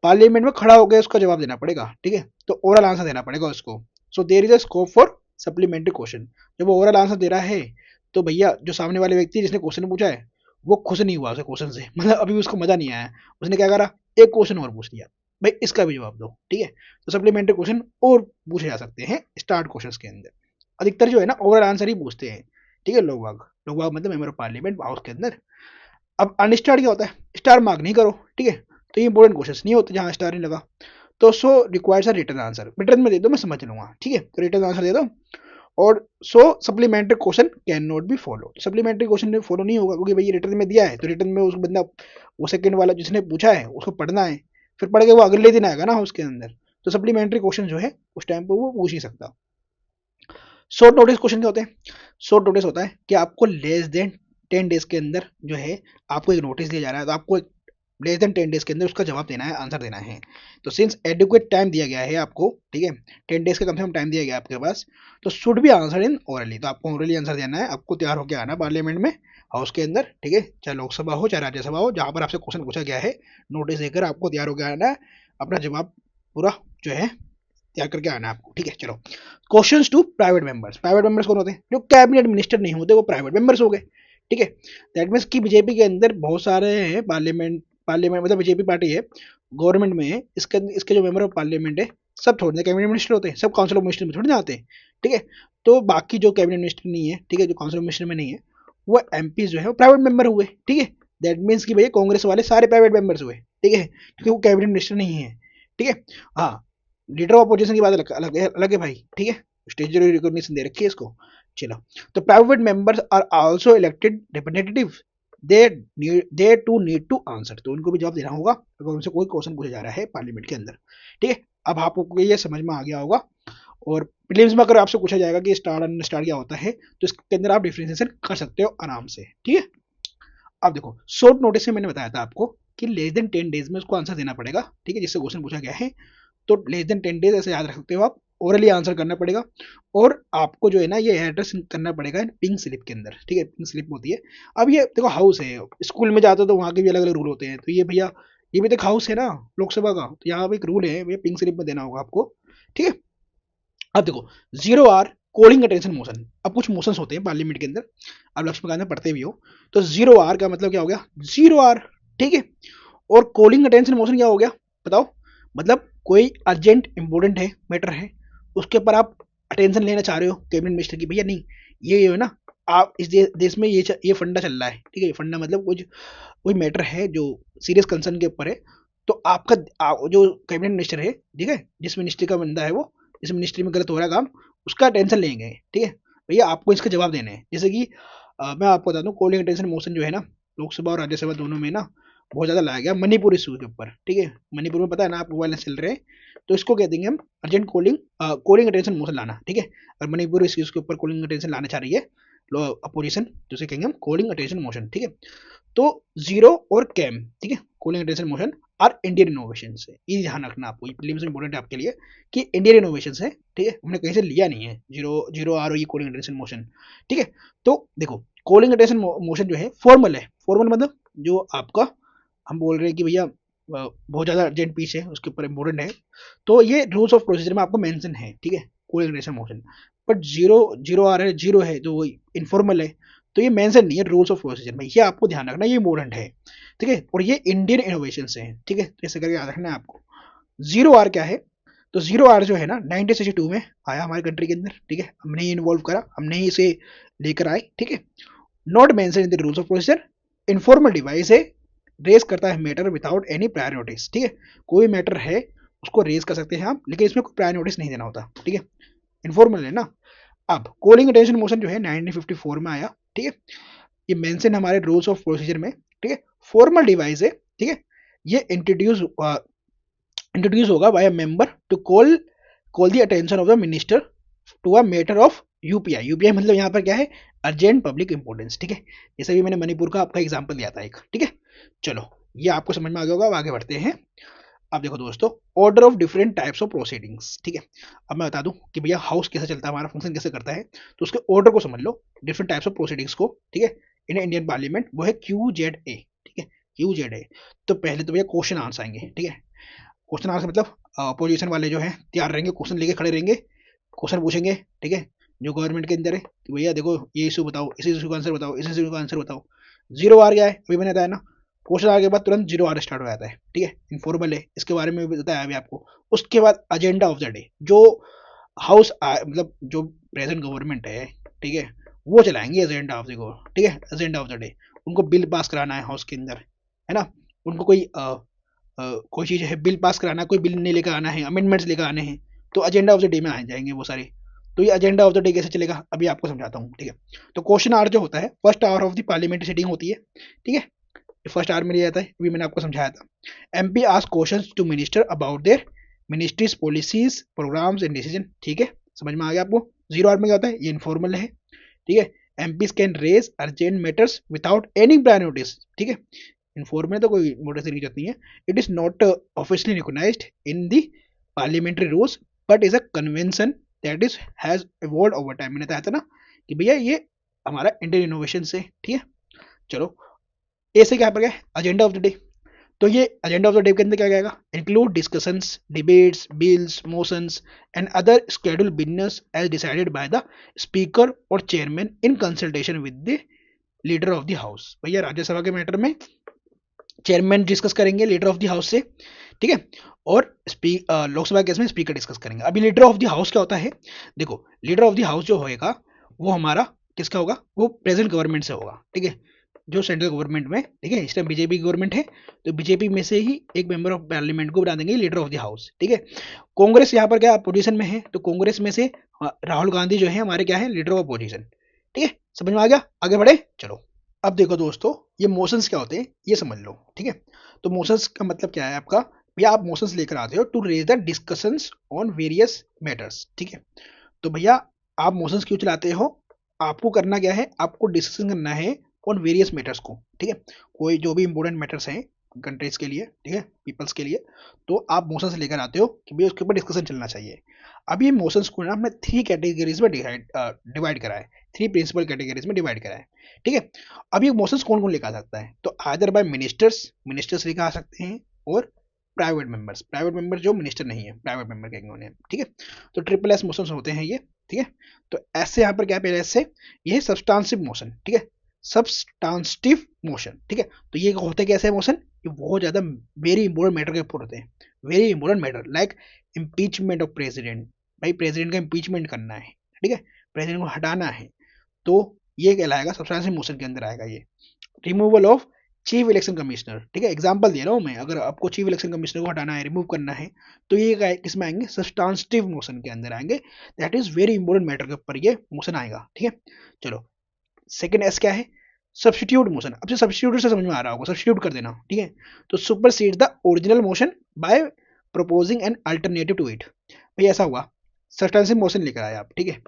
A: पार्लियामेंट में खड़ा होकर उसका जवाब देना पड़ेगा, ठीक है, तो ओरल आंसर देना पड़ेगा उसको। So there is a scope for supplementary question. जब वो ओरल आंसर दे रहा है तो भैया जो सामने वाले व्यक्ति जिसने क्वेश्चन पूछा है वो खुश नहीं हुआ उसे क्वेश्चन से, मतलब अभी उसको मजा नहीं आया, उसने क्या करा, एक क्वेश्चन और पूछ लिया, भाई इसका भी जवाब दो, ठीक है। तो सप्लीमेंट्री क्वेश्चन और पूछे जा सकते हैं स्टार्ट क्वेश्चन के अंदर। अधिकतर जो है ना ओवरऑल आंसर ही पूछते हैं, ठीक है, लोग मतलब मेंबर ऑफ पार्लियामेंट हाउस के अंदर। अब अनस्टार्ट क्या होता है, स्टार मार्क नहीं करो, ठीक है, तो ये इंपॉर्टेंट क्वेश्चन नहीं होते जहाँ स्टार नहीं लगा। तो so requires a return answer, return में दे दो मैं समझ लूंगा, ठीक है, तो रिटर्न आंसर दे दो। और so supplementary question cannot be follow, supplementary question follow नहीं होगा क्योंकि भाई रिटर्न में दिया है, तो रिटर्न में उस बंदा, वो सेकंड वाला जिसने पूछा है उसको पढ़ना है, फिर पढ़ के वो अगले दिन आएगा ना उसके अंदर, तो सप्लीमेंट्री क्वेश्चन जो है उस टाइम पर वो पूछ ही सकता। शॉर्ट नोटिस क्वेश्चन क्या होते हैं, शॉर्ट नोटिस होता है कि आपको लेस देन 10 डेज के अंदर जो है आपको एक नोटिस दिया जा रहा है, तो आपको लेस देन 10 डेज के अंदर उसका जवाब देना है, आंसर देना है। तो सिंस एडिक्वेट टाइम दिया गया है आपको, ठीक है, 10 डेज का कम से कम टाइम दिया गया है आपके पास, तो should be answer in orally, तो आपको ओरली आंसर देना है, आपको तैयार होकर आना पार्लियामेंट में, हाउस के अंदर, ठीक है, चाहे लोकसभा हो चाहे राज्यसभा हो, जहां पर आपसे क्वेश्चन पूछा गया है, नोटिस देकर आपको तैयार होकर आना है, अपना जवाब पूरा जो है तैयार करके आना है आपको, ठीक है। चलो, questions to private members. Private members कौन होते हैं? जो कैबिनेट मिनिस्टर नहीं होते, वो प्राइवेट मेंबर्स हो गए, ठीक है। दैट मीन्स कि बीजेपी के अंदर बहुत सारे हैं, पार्लियामेंट मतलब बीजेपी पार्टी है, गवर्नमेंट में है, इसके जो मेंबर ऑफ पार्लियामेंट है, सब थोड़ी ना कैबिनेट मिनिस्टर होते हैं, सब काउंसिल ऑफ मिनिस्टर में थोड़ी ना आते हैं, ठीक है। तो बाकी जो कैबिनेट मिनिस्टर नहीं है, ठीक है, जो काउंसिल ऑफ मिनिस्टर में नहीं है, वो एमपी जो है वो प्राइवेट मेंबर हुए, ठीक है। दैट मीन्स कि भैया कांग्रेस वाले सारे प्राइवेट मेंबर्स हुए, ठीक है, क्योंकि वो कैबिनेट मिनिस्टर नहीं है, ठीक है। हाँ, लीडर ऑफ अपोजिशन की बात अलग है भाई, ठीक है, स्टेचुटरी रिकॉग्निशन दे रखी है इसको। चलो, तो private members are also elected representative, they too need to answer, तो उनको भी जवाब देना होगा अगर उनसे कोई क्वेश्चन पूछा जा रहा है पार्लियामेंट के अंदर, ठीक है। अब आपको ये समझ में आ गया होगा, और प्रीलिम्स में अगर आपसे पूछा जाएगा कि स्टार अन स्टार क्या होता है, तो इसके अंदर आप डिफरेंशिएशन कर सकते हो आराम से, ठीक है। अब देखो, शॉर्ट नोटिस में मैंने बताया था आपको कि लेस देन 10 डेज में उसको आंसर देना पड़ेगा, ठीक है, जिससे क्वेश्चन पूछा गया है, तो लेस देन 10 डेज ऐसे याद रख सकते हो आप, ओरली आंसर करना पड़ेगा, और आपको जो है ना ये एड्रेस करना पड़ेगा पिंक स्लिप के अंदर, ठीक है, पिंक स्लिप होती है। अब ये देखो हाउस है, स्कूल में जाते हो तो वहाँ के भी अलग अलग रूल होते हैं, तो ये भैया ये भी तो हाउस है ना लोकसभा का, तो यहाँ पे एक रूल है भैया, पिंक स्लिप में देना होगा आपको, ठीक है। अब देखो, 0 आर कॉलिंग अटेंशन मोशन, अब कुछ मोशंस होते हैं पार्लियामेंट के अंदर, आप लक्ष्मीकांत में पढ़ते भी हो, तो 0 आर का मतलब क्या हो गया? 0 आर, ठीक है। और कॉलिंग अटेंशन मोशन क्या हो गया बताओ? मतलब कोई अर्जेंट इंपॉर्टेंट है, मैटर है, उसके ऊपर आप अटेंशन लेना चाह रहे हो कैबिनेट मिनिस्टर की, भैया नहीं, ये है ना, आप इस देश में ये फंडा चल रहा है, ठीक है, फंडा मतलब कुछ कोई मैटर है जो सीरियस कंसर्न के ऊपर है, तो आपका जो कैबिनेट मिनिस्टर है, ठीक है, जिस मिनिस्ट्री का बंदा है वो, जिस मिनिस्ट्री में गलत हो रहा है काम, उसका टेंशन लेंगे, ठीक है। भैया आपको इसका जवाब देना है, जैसे कि मैं आपको बता दूं, कॉलिंग अटेंशन मोशन जो है ना, लोकसभा और राज्यसभा दोनों में ना बहुत ज़्यादा लाया गया मणिपुर इशू के ऊपर, ठीक है। मणिपुर में पता है ना आपको वायलेंस चल रहे हैं, तो इसको कह देंगे हम अर्जेंट कॉलिंग अटेंशन मोशन लाना, ठीक है। और मणिपुर इश्यूज के ऊपर कॉलिंग अटेंशन लाना चाह रही है अपोजिशन, तो उसे कहेंगे हम कॉलिंग अटेंशन मोशन, ठीक है। तो जीरो और कैम, ठीक है, calling attention motion are Indian innovation है, ये ध्यान रखना आपको, ये प्रीलिम्स में इंपॉर्टेंट है आपके लिए कि इंडियन इनोवेशन है, ठीक है, हमने कहीं से लिया नहीं है, जीरो जीरो आर ये कूलिंग अटेंशन मोशन, ठीक है। तो देखो, कूलिंग अटेंशन मोशन जो है फॉर्मल है, फॉर्मल मतलब जो आपका हम बोल रहे हैं कि भैया बहुत ज़्यादा अर्जेंट पीस है, उसके ऊपर इंपॉर्टेंट है, तो ये रूल्स ऑफ प्रोसीजर में आपको मेंशन है, ठीक है, calling attention motion. But zero zero hour है, जीरो है, तो वो इनफॉर्मल है, तो ये मेंशन नहीं है रूल्स ऑफ प्रोसीजर में, ये आपको ध्यान रखना, ये इंपॉर्टेंट है, ठीक है। और ये इंडियन इनोवेशन से है, ठीक है, तो ऐसे करके याद रखना है आपको। 0 आर क्या है? तो 0 आर जो है ना 1962 में आया हमारे कंट्री के अंदर, ठीक है, हमने ही इन्वॉल्व करा, हमने ही इसे लेकर आए, ठीक है। Not mention in the rules of procedure, informal device है, रेज करता है matter without any prior notice, ठीक है, कोई मैटर है उसको रेज कर सकते हैं आप, लेकिन इसमें कोई प्रायर नोटिस नहीं देना होता, ठीक है, इनफॉर्मल है ना। अब कॉलिंग अटेंशन मोशन जो है 1954 में आया, ठीक है, ये मेंशन हमारे रूल्स ऑफ प्रोसीजर में, ठीक है, फॉर्मल डिवाइस है, ठीक है, ये इंट्रोड्यूस होगा by a member to call the attention of the minister to a matter of UPI, UPI मतलब यहाँ पर क्या है? अर्जेंट पब्लिक इंपोर्टेंस, ठीक है, जैसे भी मैंने मणिपुर का आपका एग्जांपल दिया था एक, ठीक है। चलो, ये आपको समझ में आ गया होगा, अब आगे बढ़ते हैं। अब देखो दोस्तों, order of different types of proceedings, ठीक है। अब मैं बता दूं कि भैया हाउस कैसे चलता है, हमारा फंक्शन कैसे करता है, तो उसके ऑर्डर को समझ लो, डिफरेंट टाइप्स ऑफ प्रोसीडिंग्स को, ठीक है। इन इंडियन पार्लियामेंट वो है QZA, ठीक है, QZA। तो पहले तो भैया क्वेश्चन आंसर आएंगे, ठीक है, क्वेश्चन आंसर मतलब अपोजिशन वाले जो है तैयार रहेंगे, क्वेश्चन लेके खड़े रहेंगे, क्वेश्चन पूछेंगे, ठीक है, जो गवर्नमेंट के अंदर है कि भैया देखो ये इशू बताओ, इस इशू का आंसर बताओ, इस इशू का आंसर बताओ। 0 आर गया है, अभी मैंने बताया ना, क्वेश्चन आने के बाद तुरंत 0 आर स्टार्ट हो जाता है, ठीक है, इनफॉर्मल है, इसके बारे में भी बताया अभी आपको। उसके बाद एजेंडा ऑफ द डे, जो हाउस मतलब जो प्रेजेंट गवर्नमेंट है, ठीक है, वो चलाएंगे एजेंडा ऑफ द गो, ठीक है, एजेंडा ऑफ द डे, उनको बिल पास कराना है हाउस के अंदर, है ना, उनको कोई चीज़ है बिल पास कराना, कोई बिल नहीं लेकर आना है, अमेंडमेंट्स लेकर आने हैं, तो एजेंडा ऑफ द डे में आ जाएंगे वो सारे। तो ये एजेंडा ऑफ द डे कैसे चलेगा अभी आपको समझाता हूँ, ठीक है। तो क्वेश्चन आवर जो होता है, first hour of the parliamentary sitting होती है, ठीक है, फर्स्ट आवर में लिया जाता है, अभी मैंने आपको समझाया था। MP ask questions to minister about their ministries policies programs and decision, ठीक है, समझ में आ गया आपको। 0 आवर में क्या होता है? ये इनफॉर्मल है, ठीक है, MPs can raise urgent matters without any prior notice, ठीक है, इनफॉर्मल तो कोई नोटिस की जरूरत नहीं है। It is not officially recognised in the parliamentary rules but is a convention that is has evolved over time. मैंने बताया था ना कि भैया ये हमारा इंडियन इनोवेशन से, ठीक है। चलो, ऐसे क्या पर गया एजेंडा ऑफ द डे। तो ये एजेंडा ऑफ द डे के अंदर क्या जाएगा, include discussions, debates, bills, motions and other schedule business as decided by the speaker और chairman in consultation with the leader of the house. भैया राज्यसभा के matter में चेयरमैन डिस्कस करेंगे लीडर ऑफ द हाउस से, ठीक है। और लोकसभा केस में स्पीकर डिस्कस करेंगे। अभी लीडर ऑफ द हाउस क्या होता है, देखो लीडर ऑफ द हाउस जो होएगा वो हमारा किसका होगा, वो प्रेजेंट गवर्नमेंट से होगा, ठीक है, जो सेंट्रल गवर्नमेंट में, ठीक है, इस टाइम बीजेपी गवर्नमेंट है तो बीजेपी में से ही एक मेंबर ऑफ पार्लियामेंट को बना देंगे लीडर ऑफ द हाउस, ठीक है। कांग्रेस यहाँ पर क्या अपोजिशन में है तो कांग्रेस में से राहुल गांधी जो है हमारे क्या है लीडर ऑफ अपोजिशन, ठीक है। समझ में आ गया, आगे बढ़े चलो। अब देखो दोस्तों, ये मोशंस क्या होते हैं ये समझ लो, ठीक है। तो मोशंस का मतलब क्या है आपका, भैया आप मोशंस लेकर आते हो to raise the discussions on various matters, ठीक है। तो भैया आप मोशंस क्यों चलाते हो, आपको करना क्या है, आपको डिस्कशन करना है ऑन वेरियस मैटर्स को, ठीक है। कोई जो भी इंपॉर्टेंट मैटर्स हैं कंट्रीज के लिए, ठीक है, पीपल्स के लिए, तो आप मोशंस लेकर आते हो कि भैया उसके ऊपर डिस्कशन चलना चाहिए। अब ये मोशंस को ना हमने 3 कैटेगरीज में डिवाइड करा है, 3 प्रिंसिपल कैटेगरीज में डिवाइड करा है, ठीक है। अब ये मोशंस कौन कौन लेकर आ सकता है, तो आदर बाय मिनिस्टर्स लेकर आ सकते हैं, और प्राइवेट मेंबर जो मिनिस्टर नहीं है, प्राइवेट मेंबर कहेंगे उन्हें, ठीक है। तो ट्रिपल एस मोशंस होते हैं ये, ठीक है। तो ऐसे यहाँ पर क्या पहले ऐसे, ये है सब्सटांसिव मोशन, ठीक है, सब्सटांसिव मोशन, ठीक है। तो ये होते कैसे मोशन, ये बहुत ज्यादा वेरी इंपॉर्टेंट मैटर के ऊपर होते हैं, very important matter like impeachment of president. भाई प्रेसिडेंट का इम्पीचमेंट करना है, ठीक है, प्रेसिडेंट को हटाना है, तो ये कहलाएगा सब्सटेंशियल मोशन के अंदर आएगा ये। Removal of chief election commissioner, ठीक है, एग्जांपल दे रहा हूँ मैं, अगर आपको चीफ इलेक्शन कमिश्नर को हटाना है, रिमूव करना है, तो ये किसमें आएंगे, सब्सटेंटिव मोशन के अंदर आएंगे। That is very important matter के ऊपर ये मोशन आएगा, ठीक है। चलो, सेकंड एस क्या है, सब्स्टिट्यूट मोशन। अब से सब्स्टिट्यूट से समझ में आ रहा होगा, सब्स्टिट्यूट कर देना, ठीक है। तो supersede the original motion by proposing an alternative to it. भाई ऐसा हुआ, सब्सटेंशियल मोशन लेकर आए आप, ठीक है।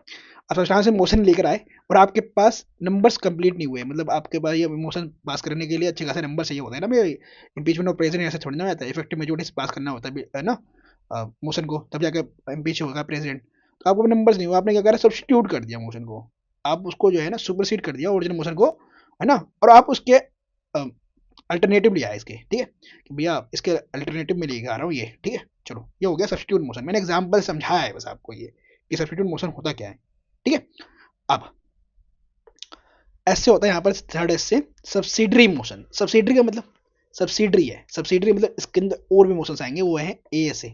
A: अब सब्सटेंशियल मोशन लेकर आए और आपके पास नंबर्स कंप्लीट नहीं हुए, मतलब आपके पास ये मोशन पास करने के लिए अच्छे खासे नंबर चाहिए होते हैं ना भाई, इंपीचमेंट ऑफ प्रेसिडेंट ऐसे थोड़ी ना रहता है, इफेक्टिव मेजोरिटी से पास करना होता है ना मोशन को, तब जाकर इम्पीच होगा प्रेसिडेंट। तो आपको नंबर्स नहीं हुआ, आपने क्या करा, सब्स्टिट्यूट कर दिया मोशन को, आप उसको जो है ना सुपरसीड कर दिया ओरिजिनल मोशन को, है ना, और आप उसके अल्टरनेटिव ले आए इसके, ठीक है, कि भैया इसके अल्टरनेटिव में लेके आ रहा हूँ ये, ठीक है। चलो, ये हो गया सब्स्टिट्यूट मोशन, मैंने एग्जांपल समझाया है बस आपको ये कि सब्स्टिट्यूट मोशन होता क्या है, ठीक है। अब ऐसे होता है यहाँ पर थर्ड एस से सब्सिडरी मोशन। सब्सिडरी का मतलब सब्सिडरी है, सब्सिडरी मतलब इसके अंदर और भी मोशंस आएंगे, वो है ए से,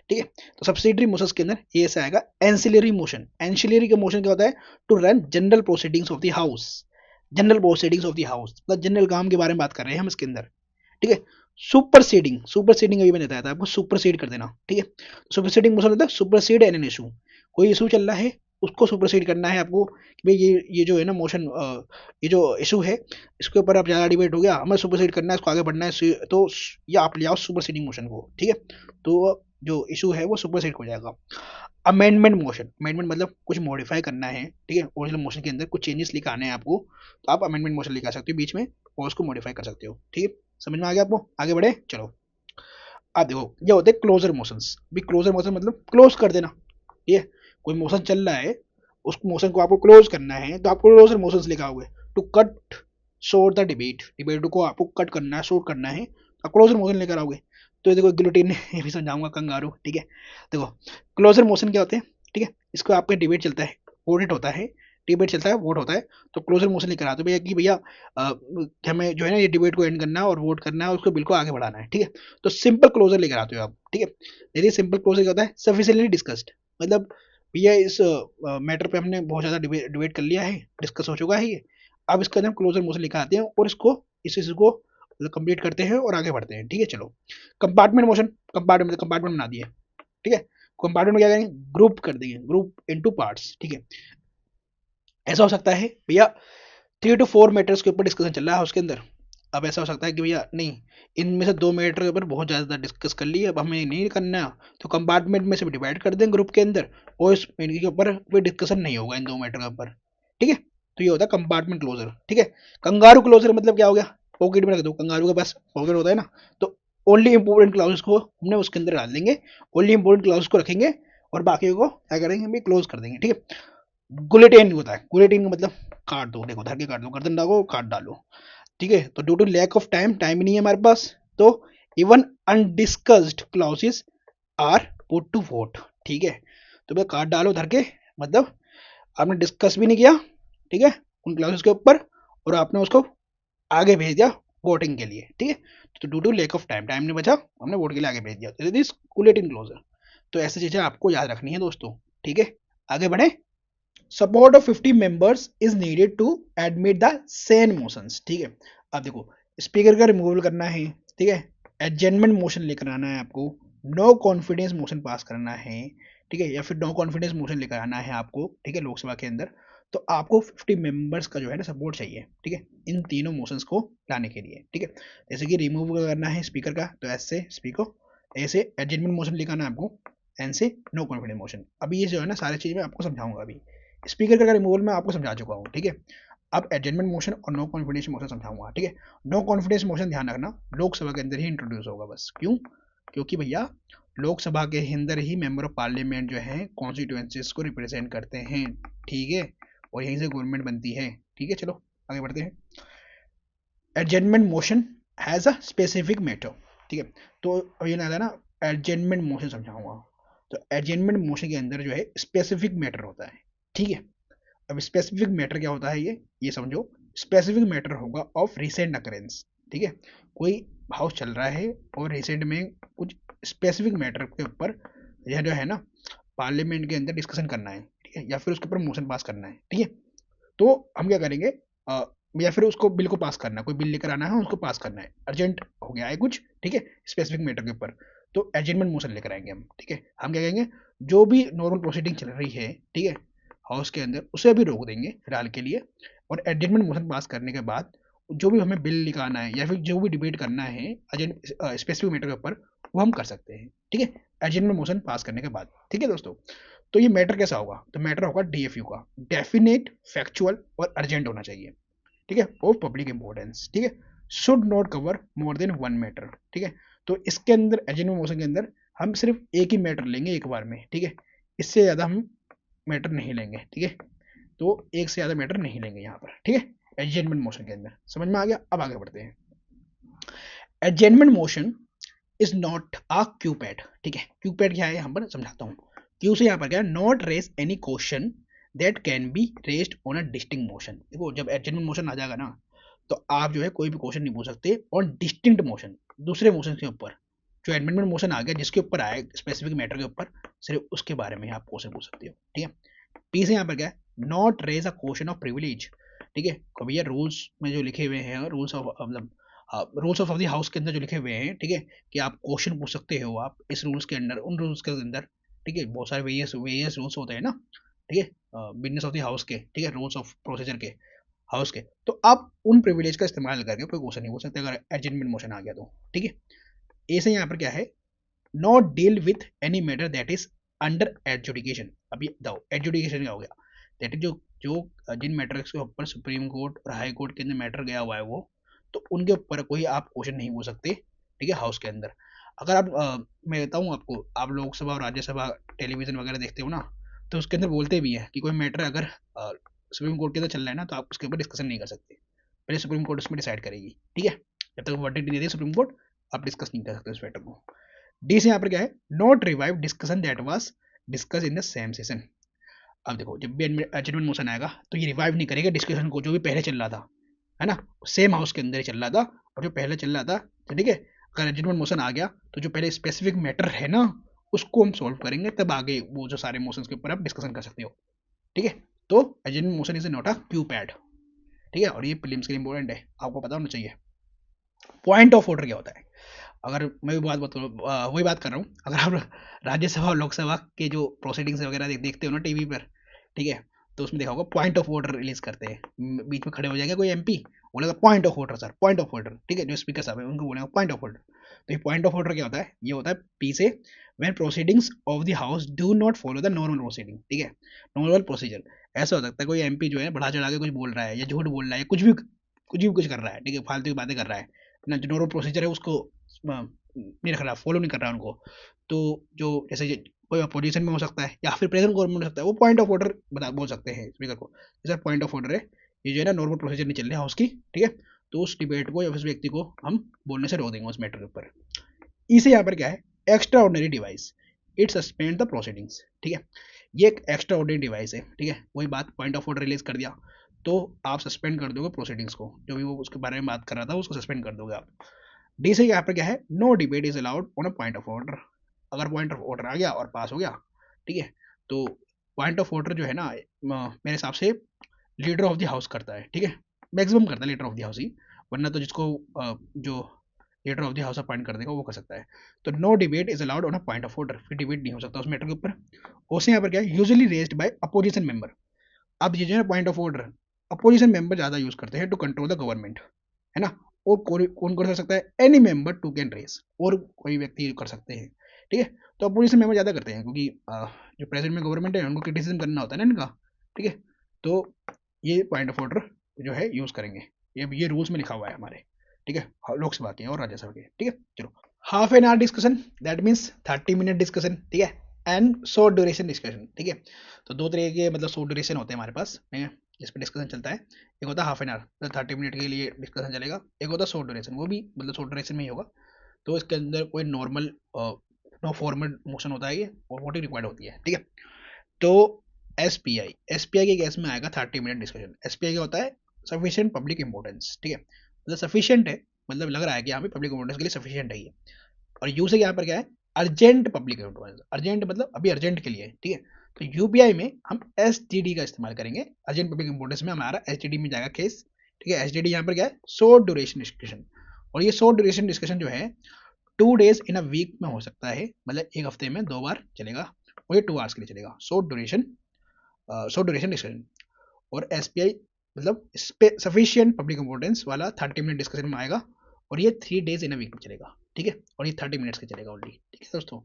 A: ठीक है। तो सब्सिडरी मोशंस के अंदर ए से आएगा एंसिलरी मोशन। एंसिलरी का मोशन क्या होता है, to run general proceedings of the house, general proceedings of the house मतलब जनरल काम के बारे में बात कर रहे हैं हम इसके अंदर, ठीक है। सुपरसीडिंग अभी मैंने बताया था आपको, सुपरसीड कर देना, ठीक है। सुपरसीडिंग मोशन होता है सुपरसीड एन इशू, कोई इशू चल रहा है उसको सुपरसीड करना है आपको, कि भाई ये जो है ना मोशन, ये जो इशू है इसके ऊपर अब ज़्यादा डिबेट हो गया, हमें सुपरसीड करना है, इसको आगे बढ़ना है, तो ये आप ले आओ सुपरसीडिंग मोशन को, ठीक है। तो जो इशू है वो सुपरसीड हो जाएगा। अमेंडमेंट मोशन, अमेंडमेंट मतलब कुछ मॉडिफाई करना है, ठीक है, ओरिजिनल मोशन के अंदर कुछ चेंजेस लेकर आने हैं आपको, तो आप अमेंडमेंट मोशन लेकर आ सकते हो बीच में और उसको मॉडिफाई कर सकते हो, ठीक है। समझ में आ गया आपको, आगे बढ़े चलो। आप देखो, ये होते हैं क्लोजर मोशंस। भी क्लोजर मोशन मतलब क्लोज कर देना, ठीक है। कोई मोशन चल रहा है, उस मोशन को आपको क्लोज करना है, तो आपको क्लोजर मोशंस लेकर आओगे to cut short the debate को आपको कट करना है, शॉर्ट करना है, आप क्लोजर मोशन लेकर आओगे। तो ये देखो गिलोटिन ये भी समझाऊंगा, कंगारू, ठीक है। देखो क्लोजर मोशन क्या होते हैं, ठीक है, इसको आपका डिबेट चलता है, वोट होता है, डिबेट चलता है, वोट होता है, तो क्लोजर मोशन लेकर आते हो भैया कि भैया हमें जो है ना ये डिबेट को एंड करना है और वोट करना है, उसको बिल्कुल आगे बढ़ाना है, ठीक है। तो सिंपल क्लोजर लेकर आते हो आप, ठीक है। यदि सिंपल क्लोजर क्या होता है, सफिशिएंटली डिस्कस्ड, मतलब भैया इस मैटर पे हमने बहुत ज़्यादा डिबेट कर लिया है, डिस्कस हो चुका है ये, अब इसका हम क्लोजर मोशन लेकर आते हैं और इसको इस चीज़ को कंप्लीट करते हैं और आगे बढ़ते हैं, ठीक है। चलो, कंपार्टमेंट मोशन, कंपार्टमेंट बना दिए, ठीक है। कंपार्टमेंट में क्या करेंगे, ग्रुप कर देंगे, ग्रुप इनटू पार्ट्स, ठीक है। ऐसा हो सकता है भैया 3 to 4 मैटर्स के ऊपर डिस्कशन चल रहा है उसके अंदर, अब ऐसा हो सकता है कि भैया नहीं, इनमें से 2 मैटर के ऊपर बहुत ज़्यादा डिस्कस कर लिए, अब हमें नहीं करना, तो कंपार्टमेंट में से भी डिवाइड कर दें ग्रुप के अंदर, और इस इनके ऊपर कोई डिस्कशन नहीं होगा इन 2 मैटर के ऊपर, ठीक है। तो ये होता है कंपार्टमेंट क्लोजर, ठीक है। कंगारू क्लोजर मतलब क्या हो गया, पॉकेट में रख दो, कंगारू के पास पॉकेट होता है ना, तो ओनली इंपॉर्टेंट क्लाउसेस को हमने उसके अंदर डाल देंगे, ओनली इंपॉर्टेंट क्लाउसेस को रखेंगे और बाकी को क्या करेंगे भाई, क्लोज कर देंगे, ठीक है। गुलेटिन होता है, गुलेटिन का मतलब काट दो, देखो धर के काट दो, गर्दन डालो काट डालो, ठीक है। तो due to lack of time, time नहीं है हमारे पास, तो even undiscussed clauses are put to vote, ठीक है। तो भाई काट डालो धर के, मतलब आपने डिस्कस भी नहीं किया, ठीक है, उन क्लासेस के ऊपर, और आपने उसको आगे भेज दिया वोटिंग के लिए, ठीक है। तो due to lack of time, time नहीं बचा, हमने वोट के लिए आगे भेज दिया, दिस कुलेटिन क्लोजर। तो ऐसी चीजें आपको याद रखनी है दोस्तों, ठीक है। आगे बढ़े। Support of 50 members is needed to admit the said motions, ठीक है। अब देखो स्पीकर का रिमूवल करना है, ठीक है, एडजमेंट मोशन लेकर आना है आपको, नो कॉन्फिडेंस मोशन पास करना है, ठीक है, या फिर नो कॉन्फिडेंस मोशन लेकर आना है आपको, ठीक है, लोकसभा के अंदर। तो आपको 50 मेंबर्स का जो है ना सपोर्ट चाहिए, ठीक है, इन तीनों मोशंस को लाने के लिए, ठीक है। जैसे कि रिमूव करना है स्पीकर का, तो ऐसे स्पीकर, ऐसे एडजमेंट मोशन लेकर आना है आपको, एन से नो कॉन्फिडेंस मोशन। अभी ये जो है ना सारी चीज़ मैं आपको समझाऊंगा अभी। स्पीकर का रिमूवल मैं आपको समझा चुका हूँ, ठीक है। अब एडजमेंट मोशन और नो कॉन्फिडेंस मोशन समझाऊंगा, ठीक है। नो कॉन्फिडेंस मोशन ध्यान रखना लोकसभा के अंदर ही इंट्रोड्यूस होगा बस, क्यों, क्योंकि भैया लोकसभा के अंदर ही मेंबर ऑफ पार्लियामेंट जो है कॉन्स्टिट्यूएंसीज को रिप्रेजेंट करते हैं, ठीक है, और यहीं से गवर्नमेंट बनती है, ठीक है। चलो आगे बढ़ते हैं। Adjournment motion has a specific matter, ठीक है। तो अब ये ना था ना, एडजमेंट मोशन समझाऊंगा। तो एडजमेंट मोशन के अंदर जो है स्पेसिफिक मैटर होता है, ठीक है। अब स्पेसिफिक मैटर क्या होता है, ये समझो। स्पेसिफिक मैटर होगा ऑफ रिसेंट अकरेंस, ठीक है। कोई हाउस चल रहा है और रिसेंट में कुछ स्पेसिफिक मैटर के ऊपर यह जो है ना पार्लियामेंट के अंदर डिस्कशन करना है, ठीक है, या फिर उसके ऊपर मोशन पास करना है, ठीक है। तो हम क्या करेंगे, या फिर उसको बिल को पास करना है, कोई बिल लेकर आना है उसको पास करना है, अर्जेंट हो गया है कुछ, ठीक है, स्पेसिफिक मैटर के ऊपर, तो एडजमेंट मोशन लेकर आएंगे हम, ठीक है। हम क्या कहेंगे, जो भी नॉर्मल प्रोसीडिंग चल रही है, ठीक है, हाउस के अंदर, उसे भी रोक देंगे फिलहाल के लिए, और एडजमेंट मोशन पास करने के बाद जो भी हमें बिल निकालना है या फिर जो भी डिबेट करना है स्पेसिफिक मैटर के ऊपर, वो हम कर सकते हैं, ठीक है, एडजमेंट मोशन पास करने के बाद, ठीक है दोस्तों। तो ये मैटर कैसा होगा, तो मैटर होगा डीएफयू का, डेफिनेट, फैक्चुअल और अर्जेंट होना चाहिए, ठीक है, ऑफ पब्लिक इंपॉर्टेंस, ठीक है, should not cover more than one matter, ठीक है। तो इसके अंदर एजेंट मोशन के अंदर हम सिर्फ एक ही मैटर लेंगे एक बार में, ठीक है, इससे ज़्यादा हम मैटर नहीं लेंगे, ठीक है। तो एक से ज़्यादा मैटर नहीं लेंगे यहाँ पर, ठीक है, एडजमेंट मोशन के अंदर, समझ में आ गया। अब आगे बढ़ते हैं। Adjournment motion is not a क्यूपैड, ठीक है। क्यूपैड क्या है यहाँ पर समझाता हूँ। क्यू से यहाँ पर क्या है, not raise any question that can be raised on a distinct motion. देखो जब एडजमेंट मोशन आ जाएगा ना, तो आप जो है कोई भी क्वेश्चन नहीं पूछ सकते और डिस्टिंक्ट मोशन, दूसरे मोशन के ऊपर, जो एडजमेंट मोशन आ गया जिसके ऊपर आए स्पेसिफिक मैटर के ऊपर, सिर्फ उसके बारे में आप क्वेश्चन पूछ सकते हो, ठीक है। पी से यहाँ पर क्या है, not raise a question of privilege, ठीक है। कभी ये रूल्स में जो लिखे हुए हैं, रूल्स ऑफ मतलब रूल्स ऑफ द हाउस के अंदर जो लिखे हुए हैं, ठीक है, कि आप क्वेश्चन पूछ सकते हो आप इस रूल्स के अंदर, उन रूल्स के अंदर, ठीक है, बहुत सारे वेरियस वेरियस रूल्स होते हैं ना, ठीक है, बिजनेस ऑफ द हाउस के, ठीक है, रूल्स ऑफ प्रोसीजर के हाउस के, तो आप उन प्रिविलेज का इस्तेमाल करके कोई क्वेश्चन नहीं पूछ सकते अगर एडजमेंट मोशन आ गया तो, ठीक है। ए से यहाँ पर क्या है, not deal with any matter that is under adjudication. अभी बताओ एडजुडिकेशन क्या हो गया, दैट इज जो जो जिन मैटर्स के ऊपर सुप्रीम कोर्ट और हाई कोर्ट के अंदर मैटर गया हुआ है वो, तो उनके ऊपर कोई आप क्वेश्चन नहीं पूछ सकते, ठीक है, हाउस के अंदर। अगर आप मैं बताऊँ आपको, आप लोकसभा और राज्यसभा टेलीविजन वगैरह देखते हो ना, तो उसके अंदर बोलते भी है कि कोई मैटर अगर सुप्रीम कोर्ट के अंदर चल रहा है ना, तो आप उसके ऊपर डिस्कशन नहीं कर सकते, पहले सुप्रीम कोर्ट उसमें डिसाइड करेगी, ठीक है, जब तक वर्डिक्ट नहीं देती सुप्रीम कोर्ट, आप डिस्कस नहीं कर सकते उस मैटर को। डी से यहाँ पर क्या है, not revive discussion that was discuss in the same session. अब देखो जब भी एडजमेंट मोशन आएगा तो ये रिवाइव नहीं करेगा डिस्कशन को जो भी पहले चल रहा था, है ना, सेम हाउस के अंदर ही चल रहा था, और जो पहले चल रहा था, तो ठीक है, अगर एडजमेंट मोशन आ गया तो जो पहले स्पेसिफिक मैटर है ना उसको हम सॉल्व करेंगे, तब आगे वो जो सारे मोशंस के ऊपर आप डिस्कशन कर सकते हो, ठीक है। तो adjournment motion is not a Q pad, ठीक है, और ये प्रीलिम्स के लिए इंपॉर्टेंट है, आपको पता होना चाहिए। पॉइंट ऑफ ऑर्डर क्या होता है, अगर मैं भी वही बात कर रहा हूँ, अगर आप राज्यसभा और लोकसभा के जो प्रोसीडिंग्स वगैरह देखते हो ना टीवी पर, ठीक है, तो उसमें देखा होगा पॉइंट ऑफ ऑर्डर रिलीज करते हैं, बीच में खड़े हो जाएगा कोई एमपी, बोलेगा point of order sir, point of order, ठीक है, जो स्पीकर साहब है उनको बोलेगा पॉइंट ऑफ ऑर्डर। तो ये पॉइंट ऑफ ऑर्डर क्या होता है, ये होता है पी से, when proceedings of the house do not follow the normal proceeding, ठीक है, नॉर्मल प्रोसीजर। ऐसा हो सकता है कोई एमपी जो है बढ़ा चढ़ा के कुछ बोल रहा है या झूठ बोल रहा है, कुछ भी कुछ कर रहा है, ठीक है, फालतू की बातें कर रहा है ना, जो नॉर्मल प्रोसीजर है उसको नहीं रख रहा, फॉलो नहीं कर रहा उनको, तो जो जैसे कोई अपोजिशन में हो सकता है या फिर प्रेजेंट गवर्नमेंट हो सकता है, वो पॉइंट ऑफ ऑर्डर बता बोल सकते हैं स्पीकर को, जैसा पॉइंट ऑफ ऑर्डर है, ये जो है ना नॉर्मल प्रोसीजर नहीं चल रहा हाउस की, ठीक है, तो उस डिबेट को या उस व्यक्ति को हम बोलने से रोक देंगे उस मैटर के ऊपर। इसे यहाँ पर क्या है, extra ordinary device, it suspend the proceedings, ठीक है, ये एक एक्स्ट्रा ऑर्डिनरी डिवाइस है, ठीक है, वही बात पॉइंट ऑफ ऑर्डर रिलीज कर दिया तो आप सस्पेंड कर दोगे प्रोसीडिंग्स को, जो भी वो उसके बारे में बात कर रहा था उसको सस्पेंड कर दोगे आप। डी से यहाँ पर क्या है, no debate is allowed on a point of order, अगर पॉइंट ऑफ ऑर्डर आ गया और पास हो गया, ठीक है, तो पॉइंट ऑफ ऑर्डर जो है ना मेरे हिसाब से लीडर ऑफ द हाउस करता है, ठीक है, मैक्सिमम करता है लीडर ऑफ द हाउस ही, वरना तो जिसको जो leader of the house appoint कर देगा वो कर सकता है। तो no debate is allowed on a point of order, फिर डिबेट नहीं हो सकता उस मैटर के ऊपर। उससे यहाँ पर क्या है, usually raised bye opposition member, अब ये जो है point of order opposition member ज्यादा यूज करते हैं टू कंट्रोल द गवर्नमेंट, है ना, और कौन कर सकता है, any member too can raise, और कोई व्यक्ति कर सकते हैं, ठीक है, तो अपोजिशन मेंबर ज्यादा करते हैं क्योंकि जो प्रेजेंट में गवर्नमेंट है उनको क्रिटिसिज्म करना होता है ना इनका, ठीक है, तो ये पॉइंट ऑफ ऑर्डर जो है यूज करेंगे, ये रूल्स में लिखा हुआ है हमारे, ठीक है, लोकसभा के और राज्यसभा के, ठीक है, चलो half an hour discussion, that means 30 minute discussion, ठीक है, एंड शॉर्ट ड्यूरेशन डिस्कशन, ठीक है, तो दो तरह के मतलब शॉर्ट ड्यूरेशन होते हैं हमारे पास, ठीक है, जिस पर डिस्कशन चलता है, एक होता है हाफ एन आवर, मतलब 30 मिनट के लिए डिस्कशन चलेगा, एक होता है शॉर्ट ड्यूरेशन, वो भी मतलब शॉर्ट ड्यूरेशन में ही होगा, तो इसके अंदर कोई नॉर्मल नो फॉर्मल मोशन होता है ये, और वोटिंग रिक्वायर्ड होती है, ठीक है, तो एसपीआई के केस में आएगा 30 मिनट डिस्कशन। एसपीआई क्या होता है, सफिशिएंट पब्लिक इंपोर्टेंस, ठीक है, मतलब सफिशिएंट है, मतलब लग रहा है कि यहाँ पे पब्लिक इंपोर्टेंस के लिए सफिशिएंट है ये, और यू से यहाँ पर क्या है, अर्जेंट पब्लिक इंपोर्टेंस, अर्जेंट मतलब अभी अर्जेंट के लिए, ठीक है, तो यूपीआई में हम एसटीडी का इस्तेमाल करेंगे, अर्जेंट पब्लिक इंपोर्टेंस में हमारा एसटीडी में जाएगा केस, ठीक है, एसटीडी यहाँ पर क्या है, शॉर्ट ड्यूरेशन डिस्कशन, और ये शॉर्ट ड्यूरेशन डिस्कशन जो है 2 days इन अ वीक में हो सकता है, मतलब एक हफ्ते में 2 बार चलेगा, और ये 2 hours के लिए चलेगा, शॉर्ट ड्यूरेशन डिस्कशन, और एसपीआई मतलब सफिशिएंट पब्लिक इंपोर्टेंस वाला 30 मिनट डिस्कशन में आएगा, और ये 3 days इन अ वीक में चलेगा, ठीक है, और ये 30 मिनट्स का चलेगा ओनली, ठीक है दोस्तों।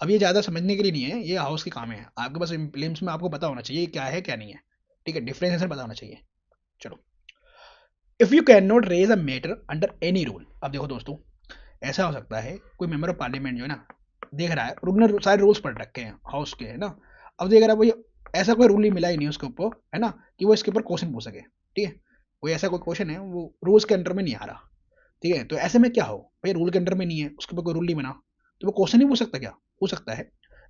A: अब ये ज़्यादा समझने के लिए नहीं है, ये हाउस के काम है, आपके पास प्रीलिम्स में आपको पता होना चाहिए क्या है क्या नहीं है, ठीक है, डिफरेंशिएशन पता होना चाहिए। चलो, if you can not raise a matter under any rule, अब देखो दोस्तों, ऐसा हो सकता है कोई मेंबर ऑफ पार्लियामेंट जो है ना देख रहा है, उन्होंने सारे रूल्स पढ़ रखे हैं हाउस के, है ना, अब देख रहा है भाई ऐसा कोई रूल ही मिला ही नहीं उसके ऊपर, है ना, कि वो इसके ऊपर क्वेश्चन पूछ सके, ठीक है, कोई ऐसा कोई क्वेश्चन है वो रूल्स के अंडर में नहीं आ रहा, ठीक है, तो ऐसे में क्या हो भाई, रूल के अंडर में नहीं है, उसके ऊपर कोई रूल नहीं बना, तो वो क्वेश्चन नहीं पूछ सकता, क्या पूछ सकता है,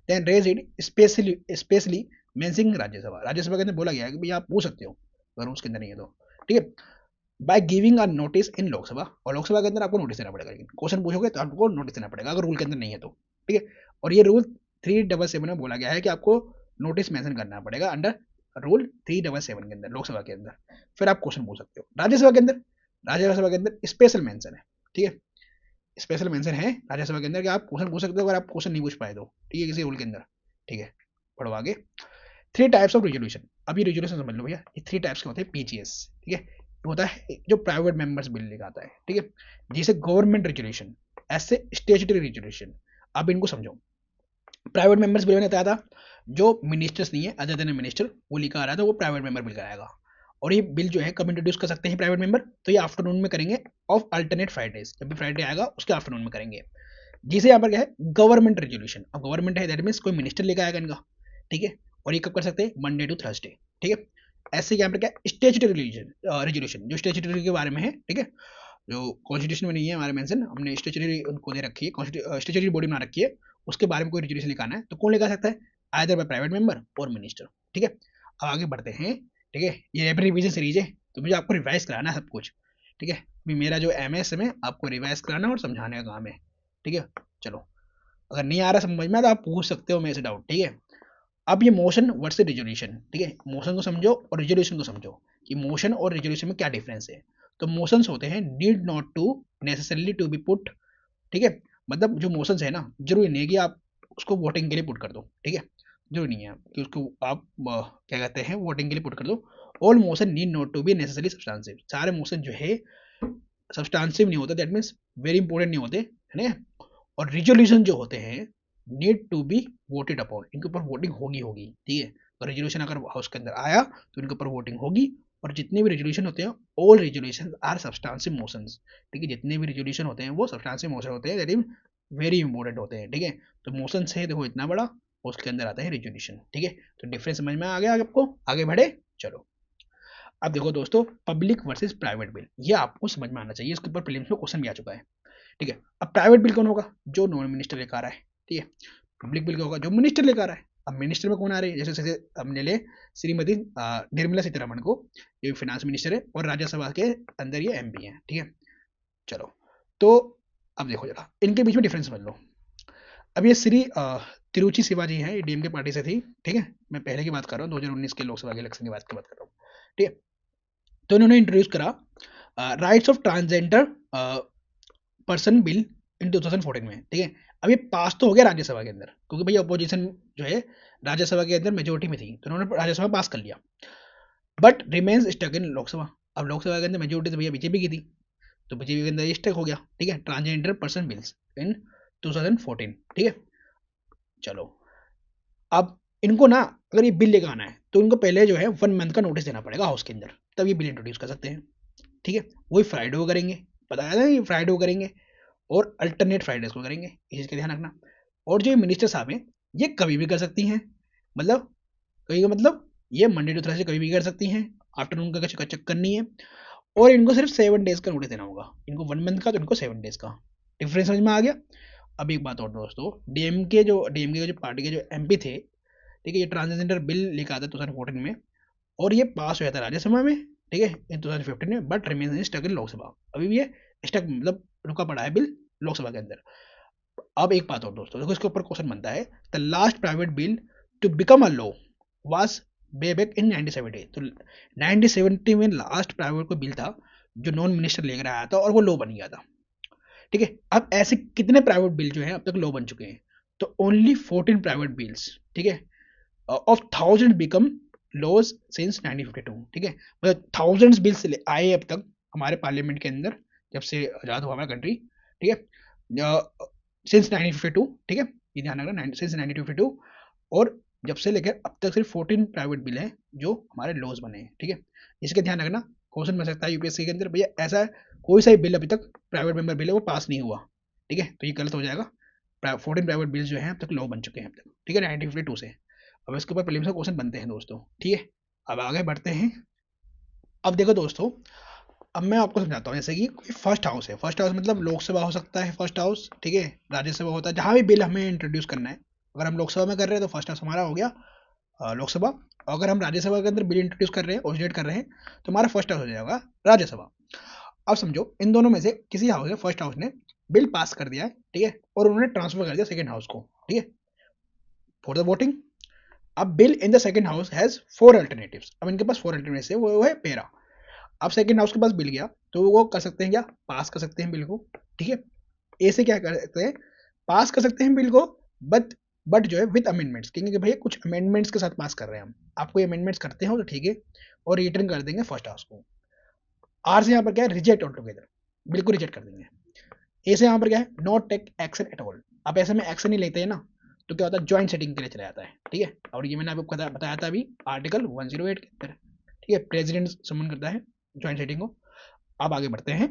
A: then raise it specially mentioning Rajya Sabha, Rajya Sabha के अंदर बोला गया है कि भाई आप पूछ सकते हो अगर रूल्स के अंदर नहीं है तो, ठीक है, by giving a notice in Lok Sabha, और लोकसभा के अंदर आपको नोटिस देना पड़ेगा, लेकिन क्वेश्चन पूछोगे तो आपको नोटिस देना पड़ेगा अगर रूल के अंदर नहीं है तो, ठीक है, और ये रूल 377 में बोला गया है कि आपको नोटिस मेंशन करना पड़ेगा अंडर रूल 377 के अंदर लोकसभा के अंदर, फिर आप क्वेश्चन पूछ सकते हो। राज्यसभा के अंदर स्पेशल मेंशन है, ठीक है, स्पेशल मेंशन है राज्यसभा के अंदर कि आप क्वेश्चन पूछ सकते हो अगर आप क्वेश्चन नहीं पूछ पाए तो, ठीक है, किसी रूल के अंदर, ठीक है, पढ़ो आगे। 3 टाइप्स ऑफ रेजोल्यूशन, अब ये रेजोल्यूशन समझ लो भैया, ये 3 टाइप्स के होते हैं पीजीएस, ठीक है, होता है जो प्राइवेट मेंबर्स बिल लेकर आता है, ठीक है, जैसे गवर्नमेंट रेजोल्यूशन, ऐसे स्टेचुटरी रेजोल्यूशन, अब इनको समझो। प्राइवेट मेंबर्स बिल में बताया था जो मिनिस्टर्स नहीं है अदर देन मिनिस्टर वो लेकर आ रहा था, वो प्राइवेट मेंबर बिल कराएगा, और ये बिल जो है कब इंट्रोड्यूस कर सकते हैं प्राइवेट मेंबर, तो ये आफ्टरनून में करेंगे ऑफ अल्टरनेट फ्राइडेज, जब भी फ्राइडे आएगा उसके आफ्टरनून में करेंगे, जिसे यहाँ पर क्या है गवर्नमेंट रेजोल्यूशन, अब गवर्नमेंट है दैट मीन्स कोई मिनिस्टर लेकर आएगा इनका, ठीक है, और ये कब कर सकते हैं, मंडे टू थर्सडे, ठीक है, ऐसे यहाँ पर क्या स्टेचुटरी रेजोल्यूशन जो स्टेचुटरी के बारे में है, ठीक है, जो कॉन्स्टिट्यूशन में नहीं है हमारे मेंशन, हमने स्टेचुटरी उनको दे रखी है, स्टेचुटरी बॉडी बना रखी है, उसके बारे में कोई रेजोल्यूशन लिखाना है तो कौन लेकर सकता है, आइदर बाय प्राइवेट मेंबर और मिनिस्टर, ठीक है। अब आगे बढ़ते हैं, ठीक है, ये रैपिड रिवीजन सीरीज है तो मुझे आपको रिवाइज कराना है सब कुछ, ठीक है, अभी मेरा जो एमएस में आपको रिवाइज कराना और समझाने का काम है, ठीक है, चलो, अगर नहीं आ रहा समझ में तो आप पूछ सकते हो मेरे से डाउट, ठीक है। अब ये मोशन वर्सेस रिजोल्यूशन, ठीक है, मोशन को समझो और रिजोल्यूशन को समझो कि मोशन और रिजोल्यूशन में क्या डिफरेंस है। तो मोशंस होते हैं need not to necessarily to be put, ठीक है, मतलब जो मोशंस है ना जरूरी नहीं है कि आप उसको वोटिंग के लिए पुट कर दो, ठीक है, जरूरी नहीं है कि उसको आप क्या कहते हैं वोटिंग के लिए पुट कर दो। All motion need not to be necessarily substantive, सारे मोशन जो है सब्सटेंसिव नहीं होते, दैट मीन्स वेरी इंपॉर्टेंट नहीं होते, है ना। और रिजोल्यूशन जो होते हैं need to be voted upon, इनके ऊपर वोटिंग होगी होगी, ठीक है, और रेजोल्यूशन अगर हाउस के अंदर आया तो इनके ऊपर वोटिंग होगी और जितने भी रेजोल्यूशन होते हैं all resolution are substantial motions, ठीक है, जितने भी रेजोल्यूशन होते हैं वो सब्सटेंशियल मोशन होते हैं, दैट इज वेरी इंपॉर्टेंट होते हैं, ठीक है। तो मोशन है देखो इतना बड़ा, उसके अंदर आता है रेजोल्यूशन, ठीक है। तो डिफरेंस समझ में आ गया आपको, आगे बढ़े चलो। अब देखो दोस्तों, पब्लिक वर्सेस प्राइवेट बिल, ये आपको समझ में आना चाहिए, इसके ऊपर प्रीलिम्स में क्वेश्चन भी आ चुका है, ठीक है। अब प्राइवेट बिल कौन होगा, जो नॉन मिनिस्टर लेकर आ रहा है, ठीक है। पब्लिक बिल क्या होगा, जो मिनिस्टर लेकर आ रहा है। अब मिनिस्टर में कौन आ रहे हैं, जैसे हमने ले श्रीमती निर्मला सीतारमण को, ये फाइनेंस मिनिस्टर है और राज्यसभा के अंदर ये एमपी है, ठीक है। चलो, तो अब देखो जरा इनके बीच में डिफरेंस समझ लो। अब ये श्री तिरुचि शिवाजी हैं, ये डीएमके पार्टी से थी, ठीक है। मैं पहले की बात कर रहा हूँ, 2019 के लोकसभा के इलेक्शन की बात कर रहा हूँ, ठीक है। तो इन्होंने इंट्रोड्यूस करा rights of transgender person bill in 2014 में, ठीक है। अब ये पास तो हो गया राज्यसभा के अंदर, क्योंकि भैया अपोजिशन जो है राज्यसभा के अंदर मेजोरिटी में थी, तो उन्होंने राज्यसभा पास कर लिया, but remains stuck in Lok Sabha. अब लोकसभा के अंदर मेजोरिटी तो भैया बीजेपी की थी, तो बीजेपी के अंदर ये स्टक हो गया, ठीक है, ट्रांसजेंडर पर्सन बिल्स इन 2014, ठीक है। चलो, अब इनको ना अगर ये बिल लेकर आना है तो इनको पहले जो है 1 मंथ का नोटिस देना पड़ेगा हाउस के अंदर, तब ये बिल इंट्रोड्यूस कर सकते हैं, ठीक है। वही फ्राइडे को करेंगे, बताया था ये फ्राइडे को करेंगे, और अल्टरनेट फ्राइडेज को करेंगे, इस चीज़ का ध्यान रखना। और जो मिनिस्टर साहब हैं ये कभी भी कर सकती हैं, मतलब कहीं का मतलब ये मंडे टू थर्सडे कभी भी कर सकती हैं, आफ्टरनून का चक्कर नहीं है। और इनको सिर्फ 7 डेज का नोटिस देना होगा, इनको 1 मंथ का तो इनको 7 डेज का। डिफरेंस समझ में आ गया। अब एक बात और दोस्तों, डीएमके के जो पार्टी के जो एमपी थे, ठीक है, ये ट्रांसजेंडर बिल लेकर आता 2014 में, और ये पास हुआ था राज्यसभा में, ठीक है, इन 2015 में, but remain stuck in Lok Sabha. अभी भी ये स्टक मतलब रुका पड़ा है बिल लोकसभा के अंदर। अब एक बात और दोस्तों, देखो इसके ऊपर क्वेश्चन बनता है, the last private bill to become a law was way back in 1970। तो 1970 में लास्ट प्राइवेट कोई बिल था जो नॉन मिनिस्टर लेकर आया था और वो लॉ बन गया था, ठीक है। अब ऐसे कितने प्राइवेट बिल जो हैं अब तक लॉ बन चुके हैं, तो ओनली 14 प्राइवेट बिल्स, ठीक है, of thousand become laws since 1952, ठीक है। मतलब थाउजेंड्स बिल्स आए अब तक हमारे पार्लियामेंट के अंदर जब से आज़ाद हुआ हमारा कंट्री, ठीक है, सिंस 1952, ठीक है, ये ध्यान रखना, सिंस 1952। और जब से लेकर अब तक सिर्फ 14 प्राइवेट बिल हैं जो हमारे लॉज बने हैं, ठीक है। इसका ध्यान रखना, क्वेश्चन बन सकता है यूपीएससी के अंदर, भैया ऐसा कोई सा बिल अभी तक प्राइवेट मेंबर बिल है वो पास नहीं हुआ, ठीक है, तो ये गलत हो जाएगा। 14 प्राइवेट बिल्स जो हैं अब तक लॉ बन चुके हैं अब तक, ठीक है, 1952 से। अब इसके ऊपर प्रीलिम्स का क्वेश्चन बनते हैं दोस्तों, ठीक है। अब आगे बढ़ते हैं। अब देखो दोस्तों, अब मैं आपको समझाता हूँ, जैसे कि कोई फर्स्ट हाउस है, फर्स्ट हाउस मतलब लोकसभा हो सकता है फर्स्ट हाउस, ठीक है, राज्यसभा होता है, जहाँ भी बिल हमें इंट्रोड्यूस करना है। अगर हम लोकसभा में कर रहे हैं तो फर्स्ट हाउस हमारा हो गया लोकसभा, और अगर हम राज्यसभा के अंदर बिल इंट्रोड्यूस कर रहे हैं, ओरिजिनेट कर रहे हैं, तो हमारा फर्स्ट हाउस हो जाएगा राज्यसभा। अब समझो इन दोनों में से किसी हाउस ने, फर्स्ट हाउस ने बिल पास कर दिया है, ठीक है, और उन्होंने ट्रांसफर कर दिया सेकेंड हाउस को, ठीक है, फॉर द वोटिंग। अब bill in the second house has 4 alternatives, अब इनके पास 4 अल्टरनेटिव्स है, वो है पेरा। अब सेकंड हाउस के पास बिल गया तो वो कर सकते हैं क्या, पास कर सकते हैं बिल को, ठीक है। ए से क्या कर सकते हैं, पास कर सकते हैं बिल को, बट जो है विद अमेंडमेंट्स, कहेंगे भैया कुछ अमेंडमेंट्स के साथ पास कर रहे हैं हम, आप कोई अमेंडमेंट्स करते हो तो ठीक है, और रिटर्न कर देंगे फर्स्ट हाउस को। आर से यहाँ पर क्या है, रिजेक्ट ऑल टुगेदर, बिल्कुल रिजेक्ट कर देंगे। ए से यहाँ पर क्या है, not take action at all, आप ऐसे में एक्शन नहीं लेते हैं ना, तो क्या होता है, ज्वाइंट सेटिंग के लिए चला जाता है, ठीक है। और ये मैंने आपको बताया था अभी आर्टिकल 108 के अंदर, ठीक है, प्रेसिडेंट समन करता है ज्वाइंट सेटिंग को। अब आगे बढ़ते हैं,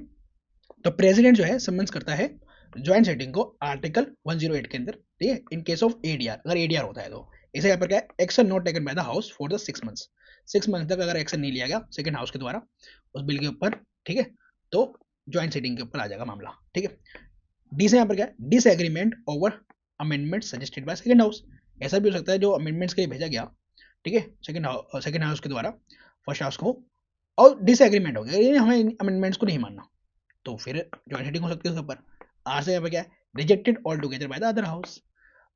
A: तो प्रेसिडेंट जो है समन्स करता है ज्वाइंट सेटिंग को आर्टिकल 108 के अंदर, ठीक है, इन केस ऑफ एडीआर, अगर एडीआर होता है तो। इसे यहाँ पर क्या है, action not taken by the house for the 6 months, 6 month तक अगर एक्शन नहीं लिया गया सेकंड हाउस के द्वारा उस बिल के ऊपर, ठीक है, तो ज्वाइंट सेटिंग के ऊपर आ जाएगा मामला, ठीक है। डी से यहाँ पर क्या है, disagreement over amendment suggested by second house, ऐसा भी हो सकता है जो अमेंडमेंट्स के लिए भेजा गया, ठीक है, सेकंड हाउस के द्वारा फर्स्ट हाउस को, और डिसएग्रीमेंट हो गया, ये हमें अमेंडमेंट्स को नहीं मानना, तो फिर ज्वाइंट सेटिंग हो सकती है उसके ऊपर। आर से यहाँ पर क्या है, rejected all together by the other house,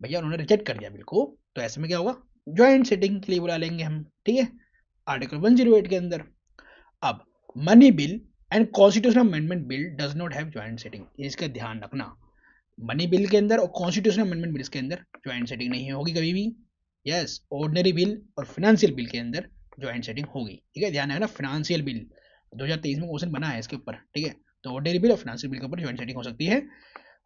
A: भैया उन्होंने रिजेक्ट कर दिया बिल को, तो ऐसे में क्या होगा, ज्वाइंट सेटिंग के लिए बुला लेंगे हम, ठीक है, आर्टिकल 108 के अंदर। अब money bill and constitutional amendment bill does not have joint setting, इसका ध्यान रखना, मनी बिल के अंदर और कॉन्स्टिट्यूशनल अमेंडमेंट बिल्स के अंदर ज्वाइंट सेटिंग नहीं होगी कभी भी। यस, ऑर्डिनरी बिल और फाइनेंशियल बिल के अंदर ज्वाइंट सेटिंग होगी, ठीक है, ध्यान रखना, फाइनेंशियल बिल 2023 में क्वेश्चन बना है इसके ऊपर, ठीक है, तो ऑर्डिनरी बिल और फाइनेंशियल बिल के ऊपर ज्वाइंट सेटिंग हो सकती है,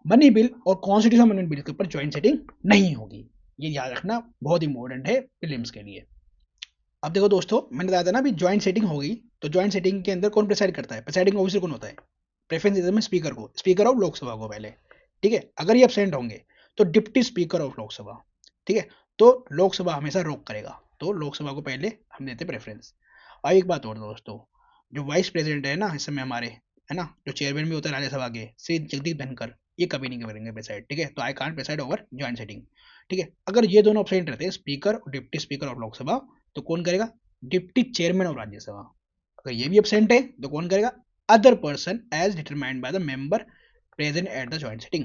A: मनी बिल और कॉन्स्टिट्यूशनल अमेंडमेंट बिल के ऊपर ज्वाइंट सेटिंग नहीं होगी, ये याद रखना, बहुत इंपॉर्टेंट है प्रीलिम्स के लिए। अब देखो दोस्तों, मैंने बताया था ना अभी ज्वाइंट सेटिंग होगी तो ज्वाइंट सेटिंग के अंदर कौन प्रिसाइड करता है? प्रिसाइडिंग ऑफिसर कौन होता है? प्रेफरेंस देते हैं स्पीकर को, स्पीकर ऑफ लोकसभा को पहले, ठीक है। अगर ये एब्सेंट होंगे तो डिप्टी स्पीकर ऑफ लोकसभा, ठीक है। तो लोकसभा हमेशा रोक करेगा, तो लोकसभा को पहले हम देते प्रेफरेंस। और एक बात और दोस्तों, जो वाइस प्रेसिडेंट है ना इस समय हमारे, है ना, जो चेयरमैन भी होता है राज्यसभा के, श्री जगदीप धनखड़, ये कभी नहीं करेंगे प्रेसाइड, ठीक है। तो I can't preside over joint setting, ठीक है। अगर ये दोनों एब्सेंट रहते हैं, स्पीकर और डिप्टी स्पीकर ऑफ लोकसभा, तो कौन करेगा? Deputy chairman of Rajya Sabha. अगर ये भी एब्सेंट है तो कौन करेगा? Other person as determined by the member present at the joint sitting.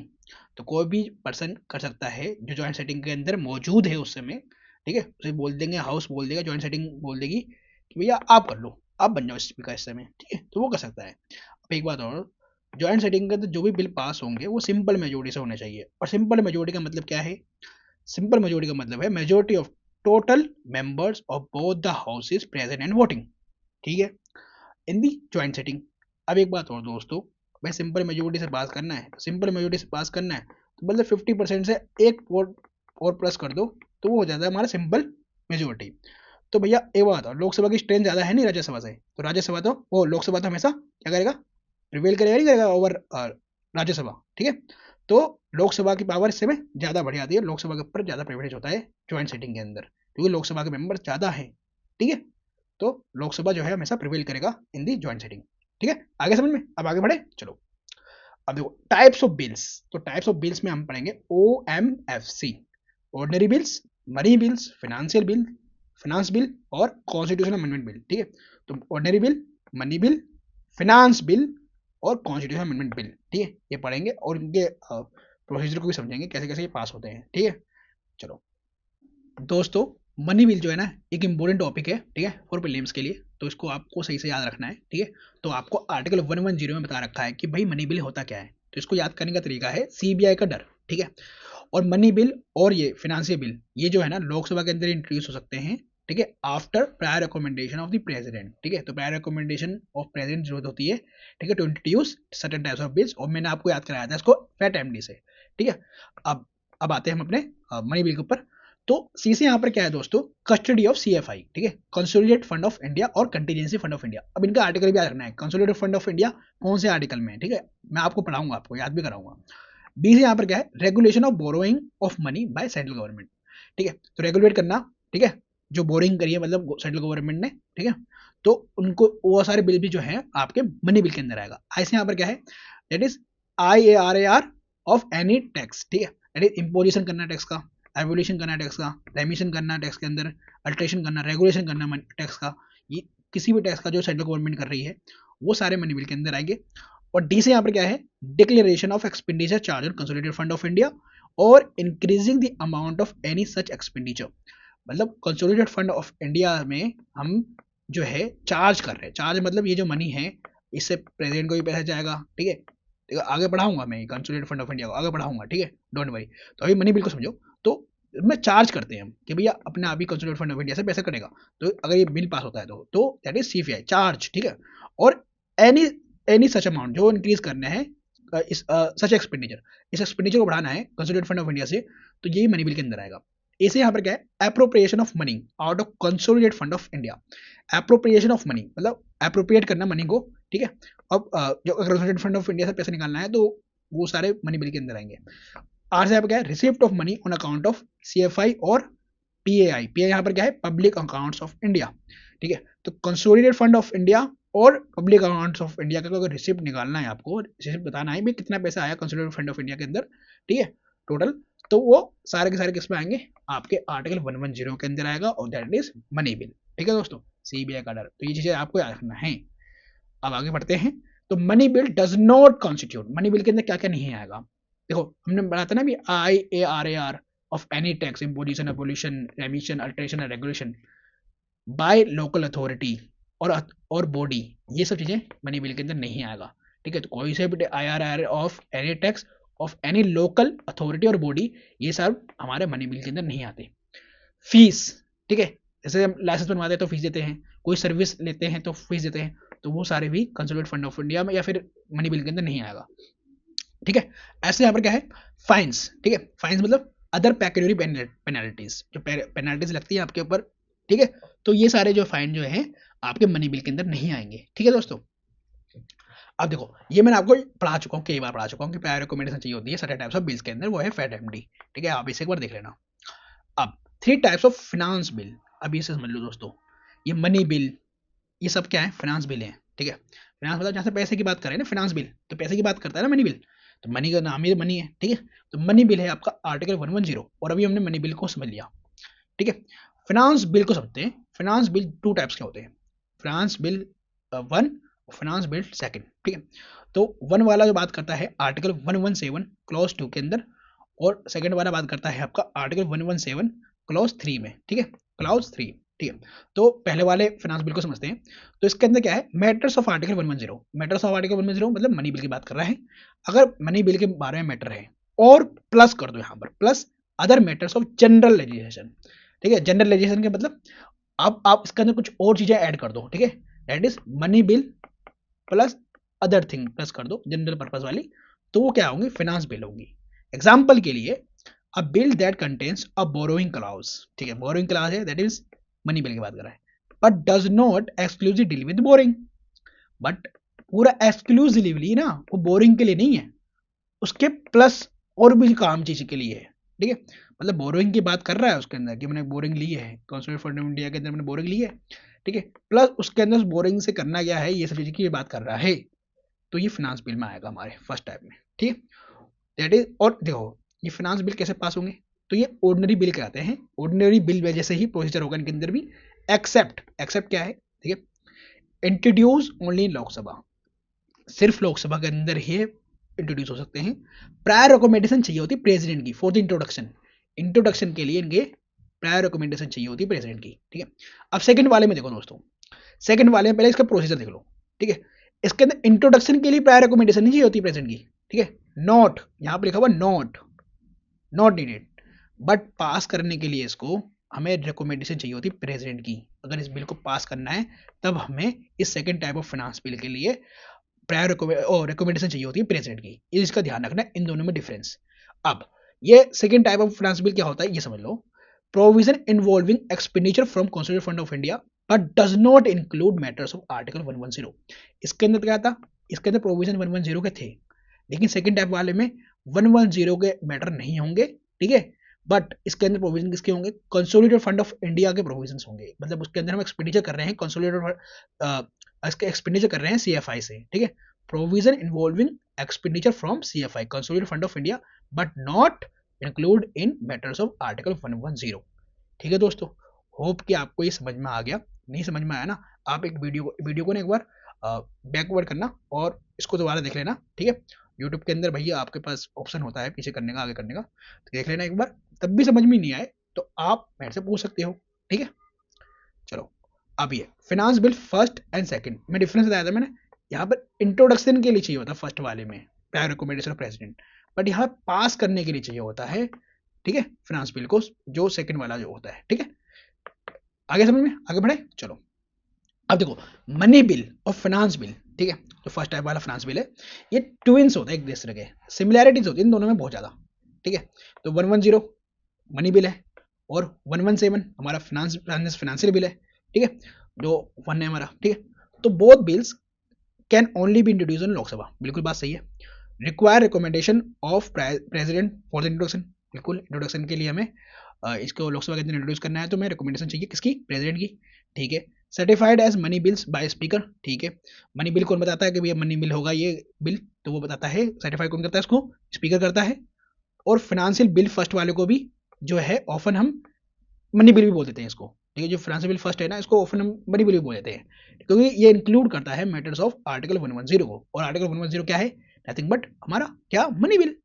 A: तो कोई भी पर्सन कर सकता है जो ज्वाइंट सेटिंग के अंदर मौजूद है उस समय, ठीक है। उसे बोल देंगे, हाउस बोल देगा, ज्वाइंट सेटिंग बोल देगी कि भैया आप कर लो, आप बन जाओ स्पीकर इस समय, ठीक है। तो वो कर सकता है। अब एक बात और, ज्वाइंट सेटिंग के अंदर जो भी बिल पास होंगे वो सिंपल मेजोरिटी से होने चाहिए। और सिंपल मेजोरिटी का मतलब क्या है? सिंपल मेजोरिटी का मतलब है majority of total members of both the houses present and voting, ठीक है, इन दी ज्वाइंट सेटिंग। अब एक बात और दोस्तों, भाई सिंपल मेजोरिटी से पास करना है, तो सिंपल मेजोरिटी से पास करना है तो मतलब 50% से एक वोट और प्लस कर दो तो वो हो जाता है हमारा सिंपल मेजोरिटी। तो भैया एक बात और, लोकसभा की स्ट्रेंथ ज़्यादा है नहीं राज्यसभा से, तो राज्यसभा तो वो लोकसभा तो हमेशा क्या करेगा? प्रिवेल करेगा, नहीं करेगा ओवर राज्यसभा, ठीक है। तो लोकसभा की पावर इससे में ज़्यादा बढ़ जाती है, लोकसभा के ऊपर ज़्यादा प्रिविलेज होता है ज्वाइंट सेटिंग के अंदर, क्योंकि लोकसभा के मेंबर ज़्यादा हैं, ठीक है। तो लोकसभा जो है हमेशा प्रिवेल करेगा इन दी ज्वाइंट सेटिंग, ठीक है। आगे समझ में? अब आगे बढ़े, चलो। अब देखो टाइप्स ऑफ बिल्स, तो टाइप्स ऑफ बिल्स में हम पढ़ेंगे OMFC, ordinary bills, money bills, financial bill, finance bill और कॉन्स्टिट्यूशनल अमेंडमेंट बिल, ठीक है। तो ordinary bill, money bill, finance bill और कॉन्स्टिट्यूशनल अमेंडमेंट बिल, ठीक है, ये पढ़ेंगे और इनके प्रोसीजर को भी समझेंगे कैसे कैसे ये पास होते हैं, ठीक है। चलो दोस्तों, मनी बिल जो है ना एक इंपॉर्टेंट टॉपिक है, ठीक है, फॉर प्रीलिम्स के लिए, तो इसको आपको सही से याद रखना है, ठीक है। तो आपको आर्टिकल 110 में बता रखा है कि भाई मनी बिल होता क्या है, तो इसको याद करने का तरीका है CBI का डर, ठीक है। और मनी बिल और ये फाइनेंशियल बिल, ये जो है ना लोकसभा के अंदर इंट्रोड्यूस हो सकते हैं, ठीक है, after prior recommendation of the president, ठीक है। तो प्रायर रिकमेंडेशन ऑफ प्रेसिडेंट जरूरत होती है, ठीक है, to introduce certain types of bills, और मैंने आपको याद कराया था इसको फैट MD से, ठीक है। अब आते हैं हम अपने मनी बिल के ऊपर। तो सी से यहाँ पर क्या है दोस्तों? कस्टडी ऑफ CFI, ठीक है, कंसोलिडेटेड फंड ऑफ इंडिया और कंटीजेंसी फंड ऑफ इंडिया। अब इनका आर्टिकल भी याद रखना है, कंसोलिडेटेड फंड ऑफ इंडिया कौन से आर्टिकल में है, ठीक है, मैं आपको पढ़ाऊंगा, आपको याद भी कराऊंगा। बी से यहाँ पर क्या है? Regulation of borrowing of money by central government, ठीक है, तो रेगुलेट करना, ठीक है, जो बोरिंग करी है मतलब सेंट्रल गवर्नमेंट ने, ठीक है, तो उनको वो सारे बिल भी जो है आपके मनी बिल के अंदर आएगा। ऐसे यहाँ पर क्या है? That is IARAR of any tax, ठीक है, दैट इज इम्पोजिशन करना टैक्स का, एवोल्यूशन करना टैक्स का, रेमिशन करना टैक्स के अंदर, अल्ट्रेशन करना, रेगुलेशन करना टैक्स का, ये किसी भी टैक्स का जो सेंट्रल गवर्नमेंट कर रही है वो सारे मनी बिल के अंदर आएंगे। और डी से यहाँ पर क्या है? Declaration of expenditure charge on consolidated fund of India और increasing the amount of any such expenditure. मतलब कंसोलिडेटेड फंड ऑफ इंडिया में हम जो है चार्ज कर रहे हैं, चार्ज मतलब ये जो मनी है इससे प्रेसिडेंट को भी पैसा जाएगा, ठीक है, ठीक है, आगे बढ़ाऊंगा मैं कंसोलिडेटेड फंड ऑफ इंडिया को आगे बढ़ाऊंगा, ठीक है, डोंट वरी। तो अभी मनी बिल को समझो। तो में चार्ज करते हैं हम कि भैया अपने आप ही कंसोलिडेटेड फंड ऑफ इंडिया से पैसा कटेगा, तो अगर ये बिल पास होता है तो दैट इज CFI चार्ज, ठीक है। और एनी एनी सच अमाउंट जो इंक्रीज करना है इस सच एक्सपेंडिचर, इस एक्सपेंडिचर को बढ़ाना है कंसोलिडेटेड फंड ऑफ इंडिया से, तो यही मनी बिल के अंदर आएगा। इसे यहाँ पर क्या है? Appropriation of money out of consolidated fund of India. Appropriation of money मतलब एप्रोप्रिएट करना मनी को, ठीक है। अब जो कंसोलिडेटेड फंड ऑफ इंडिया से पैसा निकालना है तो वो सारे मनी बिल के अंदर आएंगे। आर से यहाँ पर क्या है? Receipt of money on account of CFI और PAI। यहाँ पर क्या है? पब्लिक अकाउंट्स ऑफ इंडिया, ठीक है। तो कंसोलिडेटेड फंड ऑफ इंडिया और पब्लिक अकाउंट्स ऑफ इंडिया का अगर रिसिप्ट निकालना है, आपको रिसिप्ट बताना है भी कितना पैसा आया कंसोलिडेटेड फंड ऑफ इंडिया के अंदर, ठीक है, टोटल, तो वो सारे के सारे किस में आएंगे? आपके आर्टिकल 110 के अंदर आएगा और दैट इज मनी बिल, ठीक है दोस्तों, CBI का डर। तो ये चीजें आपको याद रखना है। अब आगे बढ़ते हैं। तो money bill does not constitute, money bill के अंदर क्या क्या नहीं आएगा? देखो हमने बताया था ना भी IARAR of any tax, imposition, abolition, रेमिशन, alteration, regulation by local authority और बॉडी, ये सब चीजें मनी बिल के अंदर नहीं आएगा, ठीक है। तो कोई से भी IRR of any tax of any local authority और बॉडी, ये सब हमारे मनी बिल के अंदर नहीं आते। फीस, ठीक है, जैसे हम लाइसेंस बनवाते हैं तो फीस देते हैं, कोई सर्विस लेते हैं तो फीस देते हैं, तो वो सारे भी कंसोलिडेटेड फंड ऑफ इंडिया में या फिर मनी बिल के अंदर नहीं आएगा, ठीक है। ऐसे यहाँ पर क्या है? फाइन्स, ठीक है, फाइन्स मतलब अदर पेक्यूनियरी पेनल्टीज, जो पेनल्टीज लगती है आपके ऊपर, ठीक है, तो ये सारे जो फाइन जो है आपके मनी बिल के अंदर नहीं आएंगे। ठीक है दोस्तों, अब देखो ये मैंने आपको पढ़ा चुका हूँ, कई बार पढ़ा चुका हूँ कि प्रायर रिकमेंडेशन चाहिए होती है सर्टेन टाइप्स ऑफ बिल्स के अंदर, वो है फैट एमडी। ठीक है, आप इसे एक बार देख लेना। अब 3 टाइप्स ऑफ फिनांस बिल, अब इसे समझ लो दोस्तों। ये मनी बिल, ये सब क्या है, फाइनेंस बिल है। ठीक है, फाइनेंस मतलब जहाँ से पैसे की बात करें ना, फाइनेंस बिल तो पैसे की बात करता है ना मनी बिल, तो मनी का नाम ही मनी है। ठीक है, तो मनी बिल है आपका आर्टिकल 110, और अभी हमने मनी बिल को समझ लिया। ठीक है, फाइनेंस बिल को समझते हैं। फाइनेंस बिल 2 टाइप्स के होते हैं, फाइनेंस बिल 1 और फाइनेंस बिल 2। ठीक है, तो 1 वाला जो बात करता है आर्टिकल 117 क्लॉज 2 के अंदर, और सेकंड वाला बात करता है आपका आर्टिकल 117 क्लॉज 3 में। ठीक है, क्लॉज 3। ठीक है, तो पहले वाले फाइनेंस बिल को समझते हैं। तो इसके अंदर क्या है, matters of article 110, matters of article 110 मतलब मनी बिल की बात कर रहा है। अगर मनी बिल के बारे में मैटर है, और प्लस कर दो यहाँ पर, plus other matters of general legislation. ठीक है, जनरल लेजिस्लेशन के मतलब अब आप इसके अंदर कुछ और चीजें ऐड कर दो। ठीक है, that is money bill plus other thing plus कर दो जनरल पर्पस वाली, तो वो क्या होंगी, फाइनेंस बिल होंगी। एग्जाम्पल के लिए अ bill that contains a borrowing clause. ठीक है, बोरोइंग क्लॉज है, दैट इज मनी बिल की बात कर रहा है, but does not exclusive deal with boring. But पूरा एक्सक्लूसिवली ना वो बोरिंग के लिए नहीं है, उसके प्लस और भी काम चीज के लिए है। ठीक है, मतलब बोरोइंग की बात कर रहा है उसके अंदर कि मैंने बोरिंग ली है, कॉन्सोलिडेटेड फंड ऑफ इंडिया के अंदर मैंने बोरिंग ली है। ठीक है, प्लस उसके अंदर बोरिंग से करना क्या है, ये सब चीज की बात कर रहा है, तो ये फाइनेंस बिल में आएगा हमारे फर्स्ट टाइप में। ठीक है, दैट इज, और देखो ये फाइनेंस बिल कैसे पास होंगे, तो ये ऑर्डिनरी बिल कहते हैं। ऑर्डिनरी बिल में जैसे ही प्रोसीजर होगा इनके अंदर भी, एक्सेप्ट, एक्सेप्ट क्या है, ठीक है, इंट्रोड्यूस ओनली लोकसभा, सिर्फ लोकसभा के अंदर ही इंट्रोड्यूस हो सकते हैं। प्रायर रिकमेंडेशन चाहिए होती है प्रेसिडेंट की फॉर द इंट्रोडक्शन, इंट्रोडक्शन के लिए इनके प्रायर रिकमेंडेशन चाहिए होती है प्रेसिडेंट की। ठीक है, अब सेकंड वाले में देखो दोस्तों, सेकंड वाले में पहले इसका प्रोसीजर देख लो। ठीक है, इसके अंदर इंट्रोडक्शन के लिए प्रायर रिकमेंडेशन नहीं चाहिए होती प्रेसिडेंट की। ठीक है, नॉट, यहाँ पर लिखा हुआ नॉट, नॉट नीडेड, बट पास करने के लिए इसको हमें रिकमेंडेशन चाहिए होती प्रेसिडेंट की। अगर इस बिल को पास करना है तब हमें इस second type of finance bill के लिए प्रायर रिकमेंडेशन चाहिए होती है प्रेसिडेंट की। इसका ध्यान रखना है, इन दोनों में डिफरेंस। अब ये second type of finance bill क्या होता है ये समझ लो। Provision involving expenditure from constitution fund of India but does not include matters of article 110। इसके अंदर क्या था, इसके अंदर प्रोविजन 110 के थे, लेकिन सेकंड टाइप वाले में 110 के मैटर नहीं होंगे। ठीक है, बट इसके अंदर प्रोविजन किसके होंगे, कंसोलिडेटेड फंड ऑफ इंडिया के प्रोविजंस होंगे। मतलब उसके अंदर हम एक्सपेंडिचर कर रहे हैं कंसोलिडेटेड, इसके एक्सपेंडिचर कर रहे हैं सीएफआई से। ठीक है, provision involving expenditure from CFI consolidated fund of India but not include in matters of article 110। ठीक है दोस्तों, होप कि आपको ये समझ में आ गया। नहीं समझ में आया ना, आप एक वीडियो को ना एक बार बैकवर्ड करना और इसको दोबारा देख लेना। ठीक है, यूट्यूब के अंदर भैया आपके पास ऑप्शन होता है पीछे करने का, आगे करने का, तो देख लेना एक बार। तब भी समझ में नहीं आए तो आप मेरे से पूछ सकते हो। ठीक है, चलो अब ये finance bill first and second में डिफरेंस बताया था मैंने। यहाँ पर इंट्रोडक्शन के लिए चाहिए होता है फर्स्ट वाले में prior recommendation of president, but यहाँ पास करने के लिए चाहिए होता है, ठीक है, फाइनेंस बिल को, जो सेकंड वाला जो होता है। ठीक है, आगे समझ में, आगे बढ़े चलो। अब देखो मनी बिल और फाइनेंस बिल, ठीक है, जो फर्स्ट टाइप वाला फाइनेंस बिल है ये ट्विंस होता है एक दूसरे के, सिमिलैरिटीज होती है इन दोनों में बहुत ज्यादा। ठीक है, तो 110 मनी बिल है और 117 हमारा फाइनेंशियल बिल है। ठीक है, जो 1 है हमारा। ठीक है, तो both bills can only be introduce इन लोकसभा, बिल्कुल बात सही है। Require recommendation of president for the introduction, बिल्कुल इंट्रोडक्शन के लिए हमें इसको लोकसभा के अंदर इंट्रोड्यूस करना है, तो मैं रिकमेंडेशन चाहिए किसकी, प्रेसिडेंट की। ठीक है, certified as money bills by speaker. ठीक है, मनी बिल कौन बताता है कि भैया मनी बिल होगा ये बिल, तो वो बताता है, सर्टिफाई कौन करता है इसको, स्पीकर करता है। और फाइनेंशियल बिल फर्स्ट वाले को भी जो है ऑफन हम मनी बिल भी बोल देते हैं इसको। ठीक है, जो फाइनेंशियल बिल फर्स्ट है ना, इसको ऑफन हम मनी बिल भी बोल देते हैं, क्योंकि ये इंक्लूड करता है मैटर्स ऑफ आर्टिकल 110 को, और आर्टिकल 110 क्या है, नथिंग बट हमारा क्या, मनी बिल।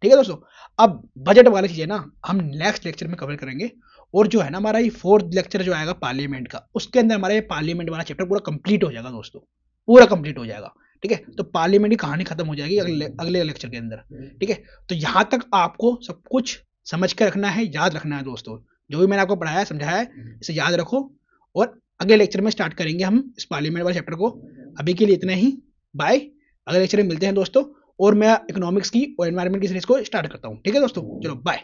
A: ठीक है दोस्तों, अब बजट वाली चीजें ना हम नेक्स्ट लेक्चर में कवर करेंगे, और जो है ना हमारा ये 4th लेक्चर जो आएगा पार्लियामेंट का, उसके अंदर हमारा ये पार्लियामेंट वाला चैप्टर पूरा कंप्लीट हो जाएगा दोस्तों, पूरा कंप्लीट हो जाएगा। ठीक है, तो पार्लियामेंट की कहानी खत्म हो जाएगी अगले लेक्चर के अंदर। ठीक है, तो यहां तक आपको सब कुछ समझ के रखना है, याद रखना है दोस्तों, जो भी मैंने आपको पढ़ाया समझाया है इसे याद रखो, और अगले लेक्चर में स्टार्ट करेंगे हम इस पार्लियामेंट वाले चैप्टर को। अभी के लिए इतना ही, बाय, अगले लेक्चर में मिलते हैं दोस्तों, और मैं इकोनॉमिक्स की और एनवायरनमेंट की सीरीज को स्टार्ट करता हूँ। ठीक है दोस्तों, चलो बाय।